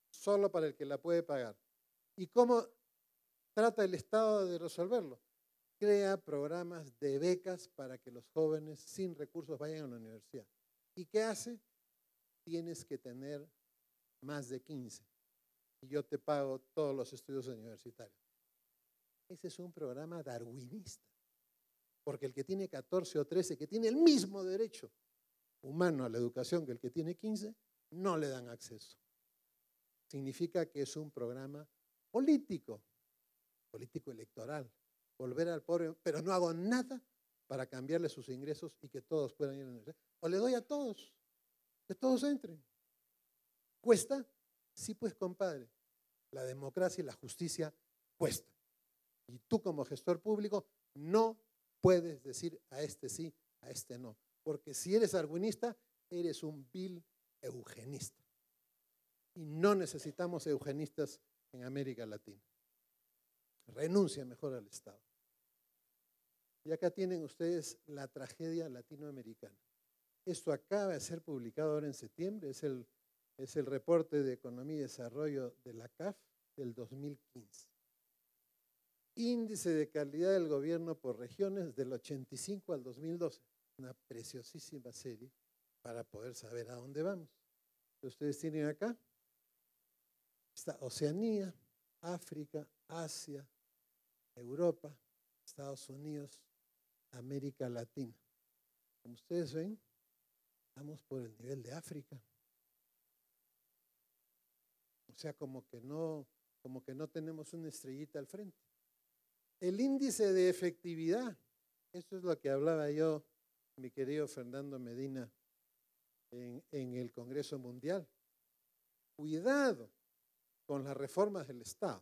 solo para el que la puede pagar. ¿Y cómo trata el Estado de resolverlo? Crea programas de becas para que los jóvenes sin recursos vayan a la universidad. ¿Y qué hace? Tienes que tener más de 15 y yo te pago todos los estudios universitarios. Ese es un programa darwinista, porque el que tiene 14 o 13, que tiene el mismo derecho humano a la educación que el que tiene 15, no le dan acceso. Significa que es un programa político electoral, volver al pobre, pero no hago nada para cambiarle sus ingresos y que todos puedan ir a la universidad. O le doy a todos, que todos entren. ¿Cuesta? Sí, pues, compadre. La democracia y la justicia cuesta. Y tú como gestor público no puedes decir a este sí, a este no. Porque si eres darwinista, eres un vil eugenista. Y no necesitamos eugenistas en América Latina. Renuncia mejor al Estado. Y acá tienen ustedes la tragedia latinoamericana. Esto acaba de ser publicado ahora en septiembre, es el reporte de Economía y Desarrollo de la CAF, del 2015. Índice de calidad del gobierno por regiones del 85 al 2012. Una preciosísima serie para poder saber a dónde vamos. Ustedes tienen acá, está Oceanía, África, Asia, Europa, Estados Unidos, América Latina. Como ustedes ven, estamos por el nivel de África. O sea, como que no tenemos una estrellita al frente. El índice de efectividad, eso es lo que hablaba yo, mi querido Fernando Medina, en el Congreso Mundial. Cuidado con las reformas del Estado.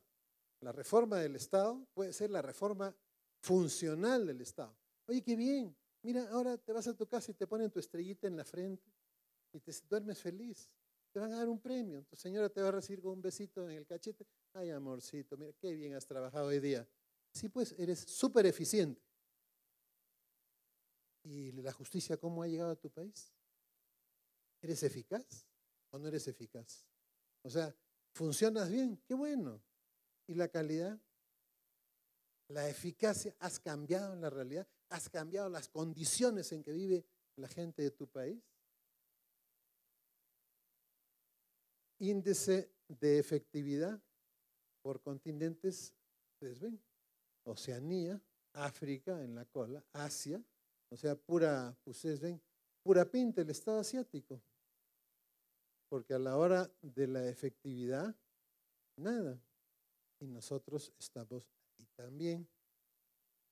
La reforma del Estado puede ser la reforma funcional del Estado. Oye, qué bien, mira, ahora te vas a tu casa y te ponen tu estrellita en la frente y te duermes feliz. Te van a dar un premio. Tu señora te va a recibir con un besito en el cachete. Ay, amorcito, mira, qué bien has trabajado hoy día. Sí, pues eres súper eficiente. ¿Y la justicia cómo ha llegado a tu país? ¿Eres eficaz o no eres eficaz? O sea, ¿funcionas bien? ¡Qué bueno! ¿Y la calidad? ¿La eficacia? ¿Has cambiado en la realidad? ¿Has cambiado las condiciones en que vive la gente de tu país? Índice de efectividad por continentes, ustedes ven, Oceanía, África en la cola, Asia, o sea, ustedes ven, pura pinta el Estado asiático. Porque a la hora de la efectividad, nada. Y nosotros estamos ahí también.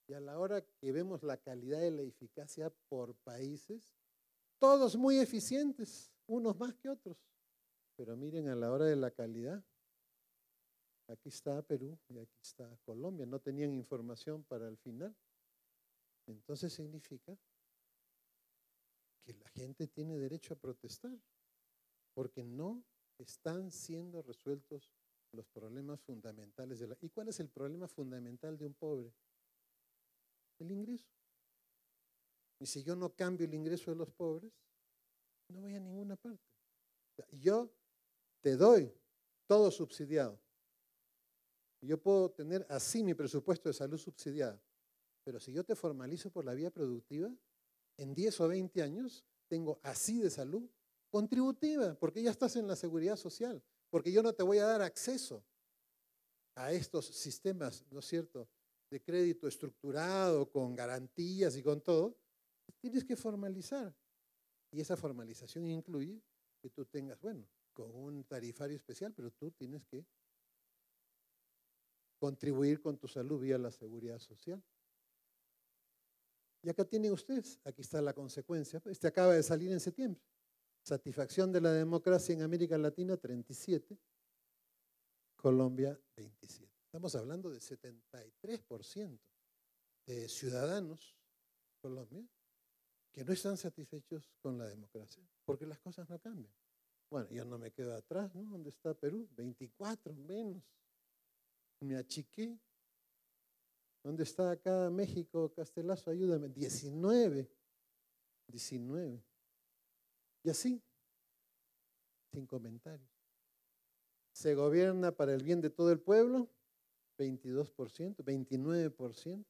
Y a la hora que vemos la calidad y la eficacia por países, todos muy eficientes, unos más que otros. Pero miren, a la hora de la calidad, aquí está Perú y aquí está Colombia. No tenían información para el final. Entonces significa que la gente tiene derecho a protestar, porque no están siendo resueltos los problemas fundamentales de la... ¿Y cuál es el problema fundamental de un pobre? El ingreso. Y si yo no cambio el ingreso de los pobres, no voy a ninguna parte. O sea, yo te doy todo subsidiado. Yo puedo tener así mi presupuesto de salud subsidiada, pero si yo te formalizo por la vía productiva, en 10 o 20 años tengo así de salud contributiva, porque ya estás en la seguridad social, porque yo no te voy a dar acceso a estos sistemas, ¿no es cierto?, de crédito estructurado, con garantías y con todo. Tienes que formalizar. Y esa formalización incluye que tú tengas, bueno, con un tarifario especial, pero tú tienes que contribuir con tu salud vía la seguridad social. Y acá tienen ustedes, aquí está la consecuencia. Este acaba de salir en septiembre. Satisfacción de la democracia en América Latina, 37. Colombia, 27. Estamos hablando de 73% de ciudadanos de Colombia que no están satisfechos con la democracia, porque las cosas no cambian. Bueno, yo no me quedo atrás, ¿no? ¿Dónde está Perú? 24 menos. Me achiqué. ¿Dónde está acá México, Castelazo? Ayúdame. 19. 19. Y así, sin comentarios. ¿Se gobierna para el bien de todo el pueblo? 22%, 29%.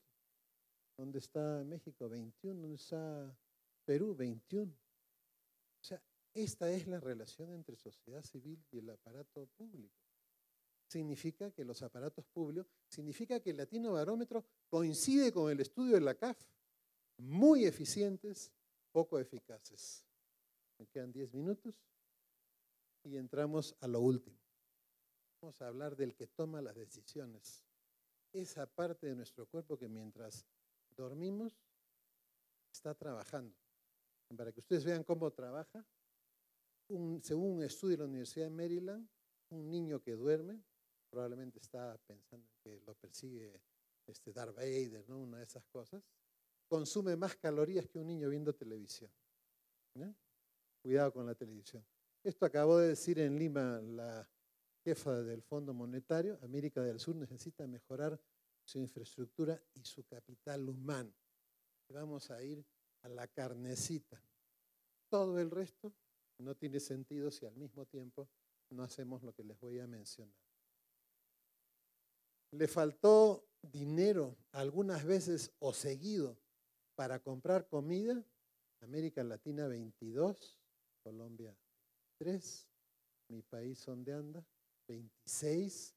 ¿Dónde está México? 21%. ¿Dónde está Perú? 21%. O sea, esta es la relación entre sociedad civil y el aparato público. Significa que los aparatos públicos, significa que el Latino Barómetro coincide con el estudio de la CAF. Muy eficientes, poco eficaces. Me quedan 10 minutos y entramos a lo último. Vamos a hablar del que toma las decisiones. Esa parte de nuestro cuerpo que mientras dormimos está trabajando. Para que ustedes vean cómo trabaja, según un estudio de la Universidad de Maryland, un niño que duerme, probablemente está pensando que lo persigue Darth Vader, ¿no? Una de esas cosas, consume más calorías que un niño viendo televisión. ¿Eh? Cuidado con la televisión. Esto acabó de decir en Lima la jefa del Fondo Monetario. América del Sur necesita mejorar su infraestructura y su capital humano. Vamos a ir a la carnecita. Todo el resto no tiene sentido si al mismo tiempo no hacemos lo que les voy a mencionar. Le faltó dinero algunas veces o seguido para comprar comida. América Latina 22, Colombia 3, mi país donde anda 26.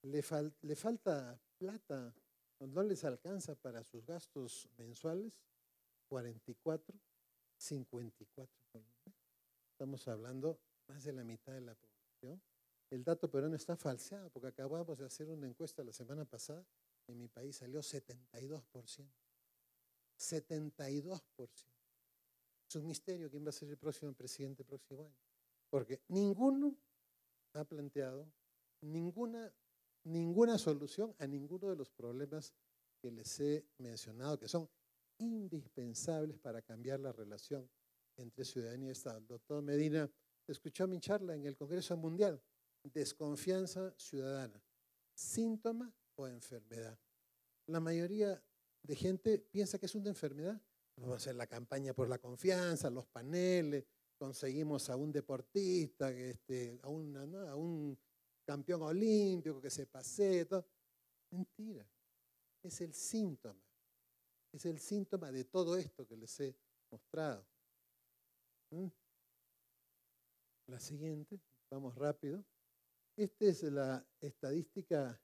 Le falta plata, no les alcanza para sus gastos mensuales, 44, 54. Estamos hablando más de la mitad de la población. El dato peruano está falseado porque acabamos de hacer una encuesta la semana pasada. En mi país salió 72%. 72%. Es un misterio quién va a ser el próximo presidente el próximo año. Porque ninguno ha planteado ninguna solución a ninguno de los problemas que les he mencionado, que son indispensables para cambiar la relación entre ciudadanía y Estado. El doctor Medina escuchó mi charla en el Congreso Mundial. Desconfianza ciudadana, síntoma o enfermedad. La mayoría de gente piensa que es una enfermedad. Vamos a hacer la campaña por la confianza, los paneles, conseguimos a un deportista, a un campeón olímpico que se pasee, todo. Mentira, es el síntoma. Es el síntoma de todo esto que les he mostrado. La siguiente, vamos rápido. Esta es la estadística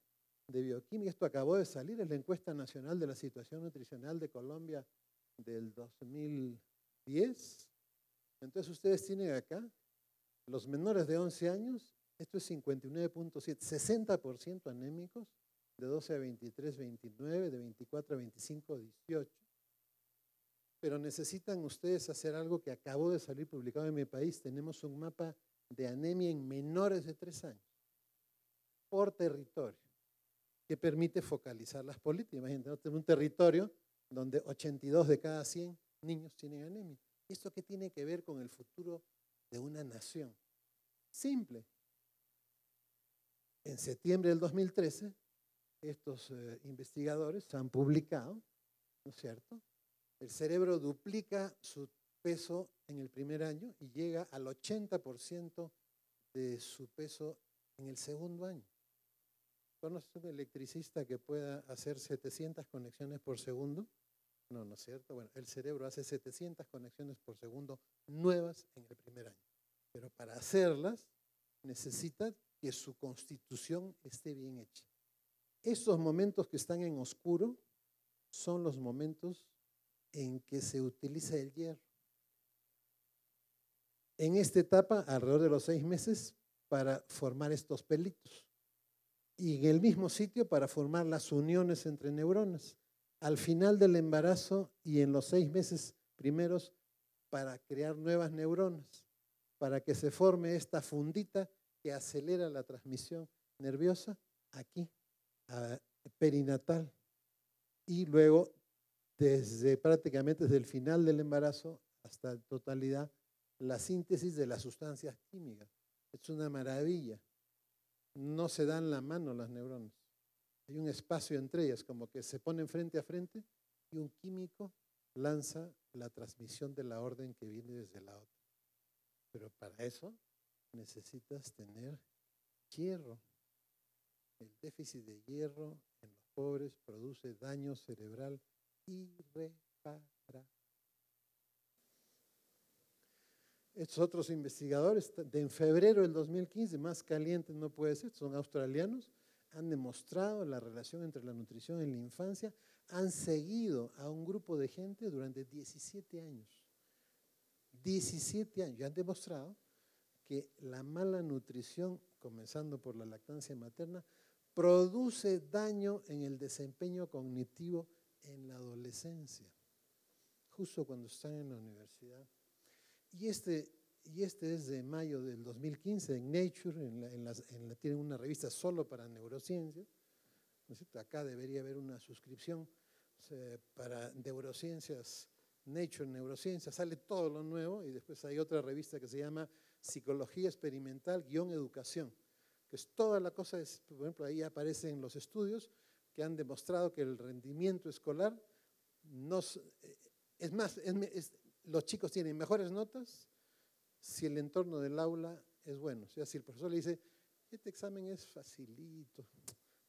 de bioquímica. Esto acabó de salir, es la encuesta nacional de la situación nutricional de Colombia del 2010. Entonces ustedes tienen acá los menores de 11 años, esto es 59.7, 60% anémicos, de 12 a 23, 29, de 24 a 25, 18. Pero necesitan ustedes hacer algo que acabó de salir publicado en mi país. Tenemos un mapa de anemia en menores de 3 años, por territorio, que permite focalizar las políticas. Imagínate, ¿no? Tenemos un territorio donde 82 de cada 100 niños tienen anemia. ¿Esto qué tiene que ver con el futuro de una nación? Simple. En septiembre del 2013, estos investigadores han publicado, ¿no es cierto? El cerebro duplica su peso en el primer año y llega al 80% de su peso en el segundo año. ¿Conoces un electricista que pueda hacer 700 conexiones por segundo? No, ¿no es cierto? Bueno, el cerebro hace 700 conexiones por segundo nuevas en el primer año. Pero para hacerlas necesita que su constitución esté bien hecha. Estos momentos que están en oscuro son los momentos en que se utiliza el hierro. En esta etapa, alrededor de los 6 meses, para formar estos pelitos. Y en el mismo sitio para formar las uniones entre neuronas. Al final del embarazo y en los 6 meses primeros para crear nuevas neuronas, para que se forme esta fundita que acelera la transmisión nerviosa aquí, perinatal. Y luego, prácticamente desde el final del embarazo hasta la totalidad, la síntesis de las sustancias químicas. Es una maravilla. No se dan la mano las neuronas. Hay un espacio entre ellas, como que se ponen frente a frente y un químico lanza la transmisión de la orden que viene desde la otra. Pero para eso necesitas tener hierro. El déficit de hierro en los pobres produce daño cerebral irreparable. Estos otros investigadores, en febrero del 2015, más caliente no puede ser, son australianos, han demostrado la relación entre la nutrición en la infancia, han seguido a un grupo de gente durante 17 años. 17 años, y han demostrado que la mala nutrición, comenzando por la lactancia materna, produce daño en el desempeño cognitivo en la adolescencia, justo cuando están en la universidad. Y este es de mayo del 2015 en Nature, tienen una revista solo para neurociencias, ¿no es cierto? Acá debería haber una suscripción para neurociencias, Nature Neurociencias, sale todo lo nuevo, y después hay otra revista que se llama Psicología Experimental -- Educación, que es toda la cosa, por ejemplo, ahí aparecen los estudios que han demostrado que el rendimiento escolar los chicos tienen mejores notas si el entorno del aula es bueno. O sea, si el profesor le dice, este examen es facilito,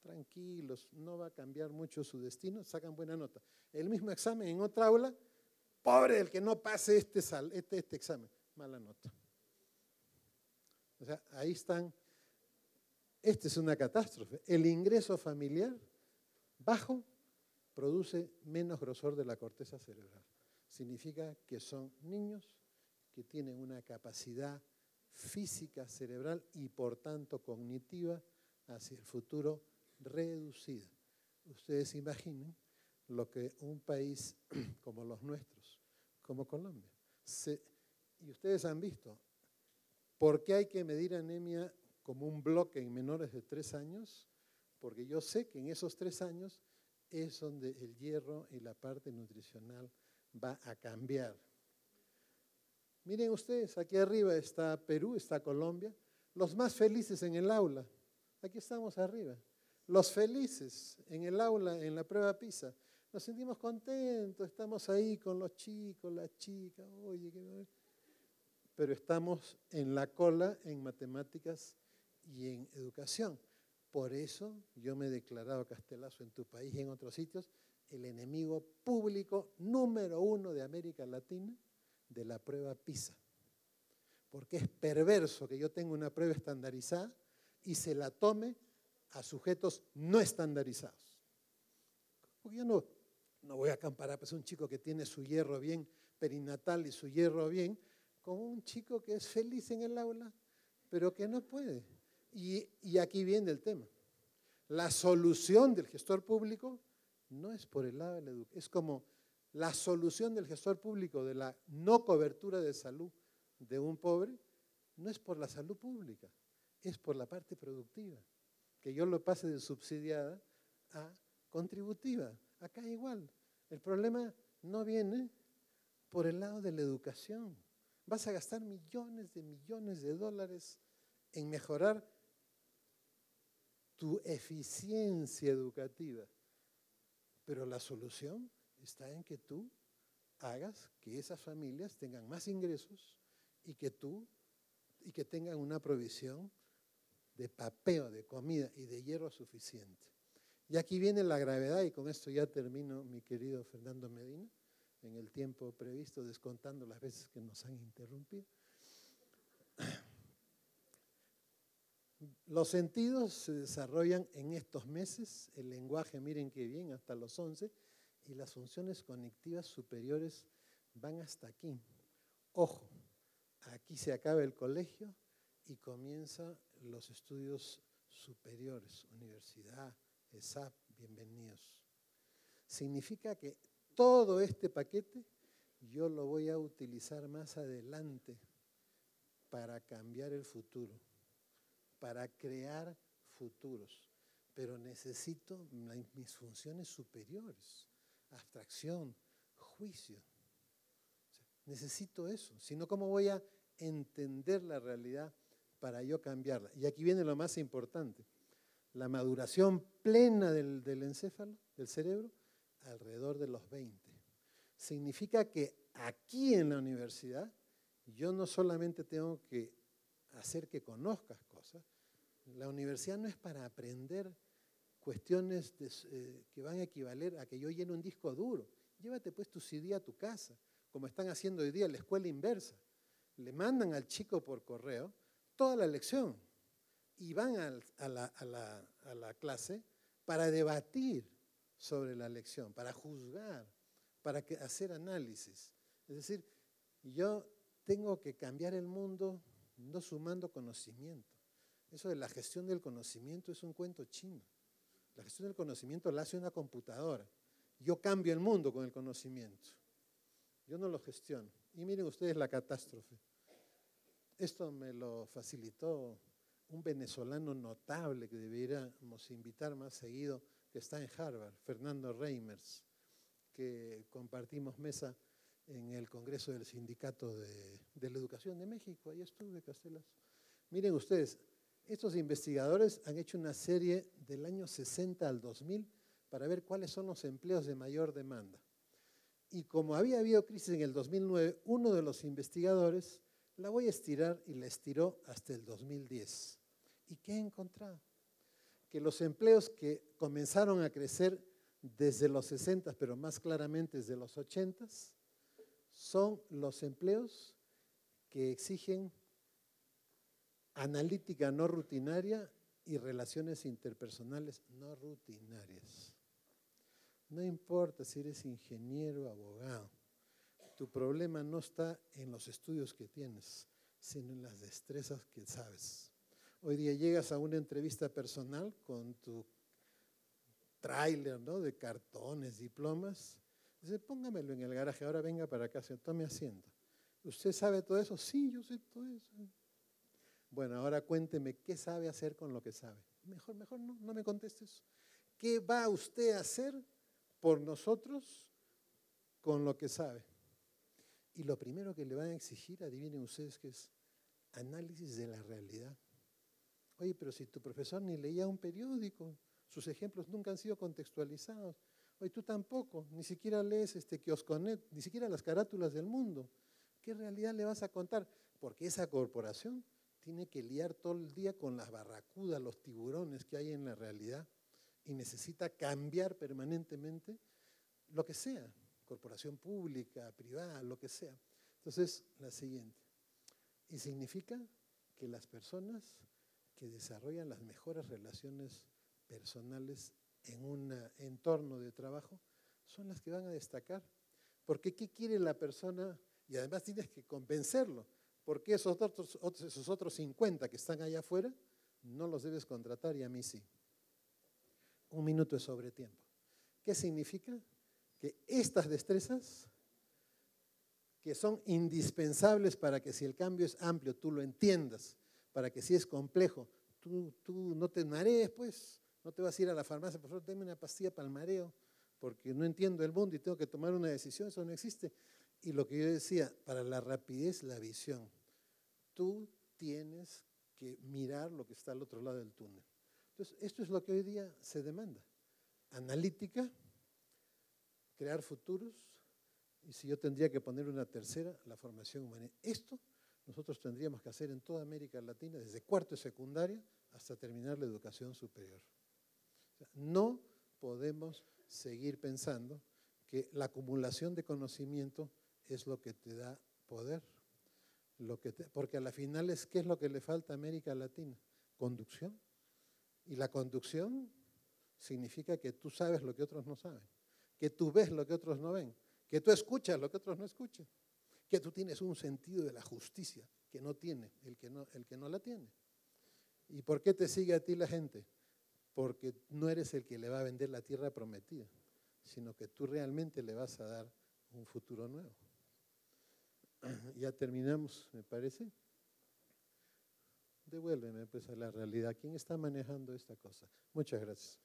tranquilos, no va a cambiar mucho su destino, sacan buena nota. El mismo examen en otra aula, pobre el que no pase este examen, mala nota. O sea, ahí están. Esta es una catástrofe. El ingreso familiar bajo produce menos grosor de la corteza cerebral. Significa que son niños que tienen una capacidad física cerebral y por tanto cognitiva hacia el futuro reducida. Ustedes imaginen lo que un país como los nuestros, como Colombia, y ustedes han visto, ¿por qué hay que medir anemia como un bloque en menores de 3 años? Porque yo sé que en esos 3 años es donde el hierro y la parte nutricional va a cambiar. Miren ustedes, aquí arriba está Perú, está Colombia, los más felices en el aula. Aquí estamos arriba. Los felices en el aula, en la prueba PISA. Nos sentimos contentos, estamos ahí con los chicos, las chicas, oye, pero estamos en la cola en matemáticas y en educación. Por eso yo me he declarado, Castelazo, en tu país y en otros sitios, el enemigo público número 1 de América Latina de la prueba PISA. Porque es perverso que yo tenga una prueba estandarizada y se la tome a sujetos no estandarizados. Porque yo no voy a comparar pues, un chico que tiene su hierro bien perinatal y su hierro bien con un chico que es feliz en el aula, pero que no puede. Y aquí viene el tema. La solución del gestor público no es por el lado de la educación. Es como la solución del gestor público de la no cobertura de salud de un pobre, no es por la salud pública, es por la parte productiva. Que yo lo pase de subsidiada a contributiva. Acá igual. El problema no viene por el lado de la educación. Vas a gastar millones de dólares en mejorar tu eficiencia educativa. Pero la solución está en que tú hagas que esas familias tengan más ingresos y que tengan una provisión de papeo, de comida y de hierro suficiente. Y aquí viene la gravedad, y con esto ya termino, mi querido Fernando Medina, en el tiempo previsto, descontando las veces que nos han interrumpido. Los sentidos se desarrollan en estos meses, el lenguaje, miren qué bien, hasta los 11, y las funciones cognitivas superiores van hasta aquí. Ojo, aquí se acaba el colegio y comienzan los estudios superiores, universidad, ESAP, bienvenidos. Significa que todo este paquete yo lo voy a utilizar más adelante para cambiar el futuro, para crear futuros, pero necesito mis funciones superiores, abstracción, juicio. O sea, necesito eso, si no, ¿cómo voy a entender la realidad para yo cambiarla? Y aquí viene lo más importante, la maduración plena del encéfalo, del cerebro, alrededor de los 20. Significa que aquí en la universidad yo no solamente tengo que hacer que conozcas cosas. La universidad no es para aprender cuestiones que van a equivaler a que yo llene un disco duro. Llévate pues tu CD a tu casa, como están haciendo hoy día en la escuela inversa. Le mandan al chico por correo toda la lección y van a la clase para debatir sobre la lección, para juzgar, para hacer análisis. Es decir, yo tengo que cambiar el mundo no sumando conocimiento. Eso de la gestión del conocimiento es un cuento chino. La gestión del conocimiento la hace una computadora. Yo cambio el mundo con el conocimiento. Yo no lo gestiono. Y miren ustedes la catástrofe. Esto me lo facilitó un venezolano notable que deberíamos invitar más seguido, que está en Harvard, Fernando Reimers, que compartimos mesa en el Congreso del Sindicato de la Educación de México. Ahí estuve, Castelazo. Miren ustedes, estos investigadores han hecho una serie del año 60 al 2000 para ver cuáles son los empleos de mayor demanda. Y como había habido crisis en el 2009, uno de los investigadores la voy a estirar y la estiró hasta el 2010. ¿Y qué he encontrado? Que los empleos que comenzaron a crecer desde los 60, pero más claramente desde los 80, son los empleos que exigen analítica no rutinaria y relaciones interpersonales no rutinarias. No importa si eres ingeniero o abogado, tu problema no está en los estudios que tienes, sino en las destrezas que sabes. Hoy día llegas a una entrevista personal con tu tráiler, ¿no?, de cartones, diplomas. Dice, póngamelo en el garaje, ahora venga para acá, se tome asiento. ¿Usted sabe todo eso? Sí, yo sé todo eso. Bueno, ahora cuénteme, ¿qué sabe hacer con lo que sabe? Mejor no me conteste eso. ¿Qué va usted a hacer por nosotros con lo que sabe? Y lo primero que le van a exigir, adivinen ustedes qué es, análisis de la realidad. Oye, pero si tu profesor ni leía un periódico, sus ejemplos nunca han sido contextualizados. Oye, tú tampoco, ni siquiera lees Kiosconet, ni siquiera las carátulas del mundo. ¿Qué realidad le vas a contar? Porque esa corporación tiene que liar todo el día con las barracudas, los tiburones que hay en la realidad y necesita cambiar permanentemente lo que sea, corporación pública, privada, lo que sea. Entonces, la siguiente. Y significa que las personas que desarrollan las mejores relaciones personales en un entorno de trabajo son las que van a destacar. Porque ¿qué quiere la persona? Y además tienes que convencerlo. Porque esos otros 50 que están allá afuera no los debes contratar y a mí sí. 1 minuto es sobre tiempo. ¿Qué significa? Que estas destrezas que son indispensables para que si el cambio es amplio tú lo entiendas, para que si es complejo tú no te marees, pues, no te vas a ir a la farmacia, por favor, dame una pastilla para el mareo, porque no entiendo el mundo y tengo que tomar una decisión, eso no existe. Y lo que yo decía, para la rapidez, la visión. Tú tienes que mirar lo que está al otro lado del túnel. Entonces, esto es lo que hoy día se demanda. Analítica, crear futuros, y si yo tendría que poner una tercera, la formación humana. Esto nosotros tendríamos que hacer en toda América Latina, desde cuarto de secundaria hasta terminar la educación superior. O sea, no podemos seguir pensando que la acumulación de conocimiento es lo que te da poder. Porque a la final ¿qué es lo que le falta a América Latina? Conducción. Y la conducción significa que tú sabes lo que otros no saben, que tú ves lo que otros no ven, que tú escuchas lo que otros no escuchan, que tú tienes un sentido de la justicia que no tiene el que no la tiene. ¿Y por qué te sigue a ti la gente? Porque no eres el que le va a vender la tierra prometida, sino que tú realmente le vas a dar un futuro nuevo. Ya terminamos, me parece. Devuélveme pues a la realidad. ¿Quién está manejando esta cosa? Muchas gracias.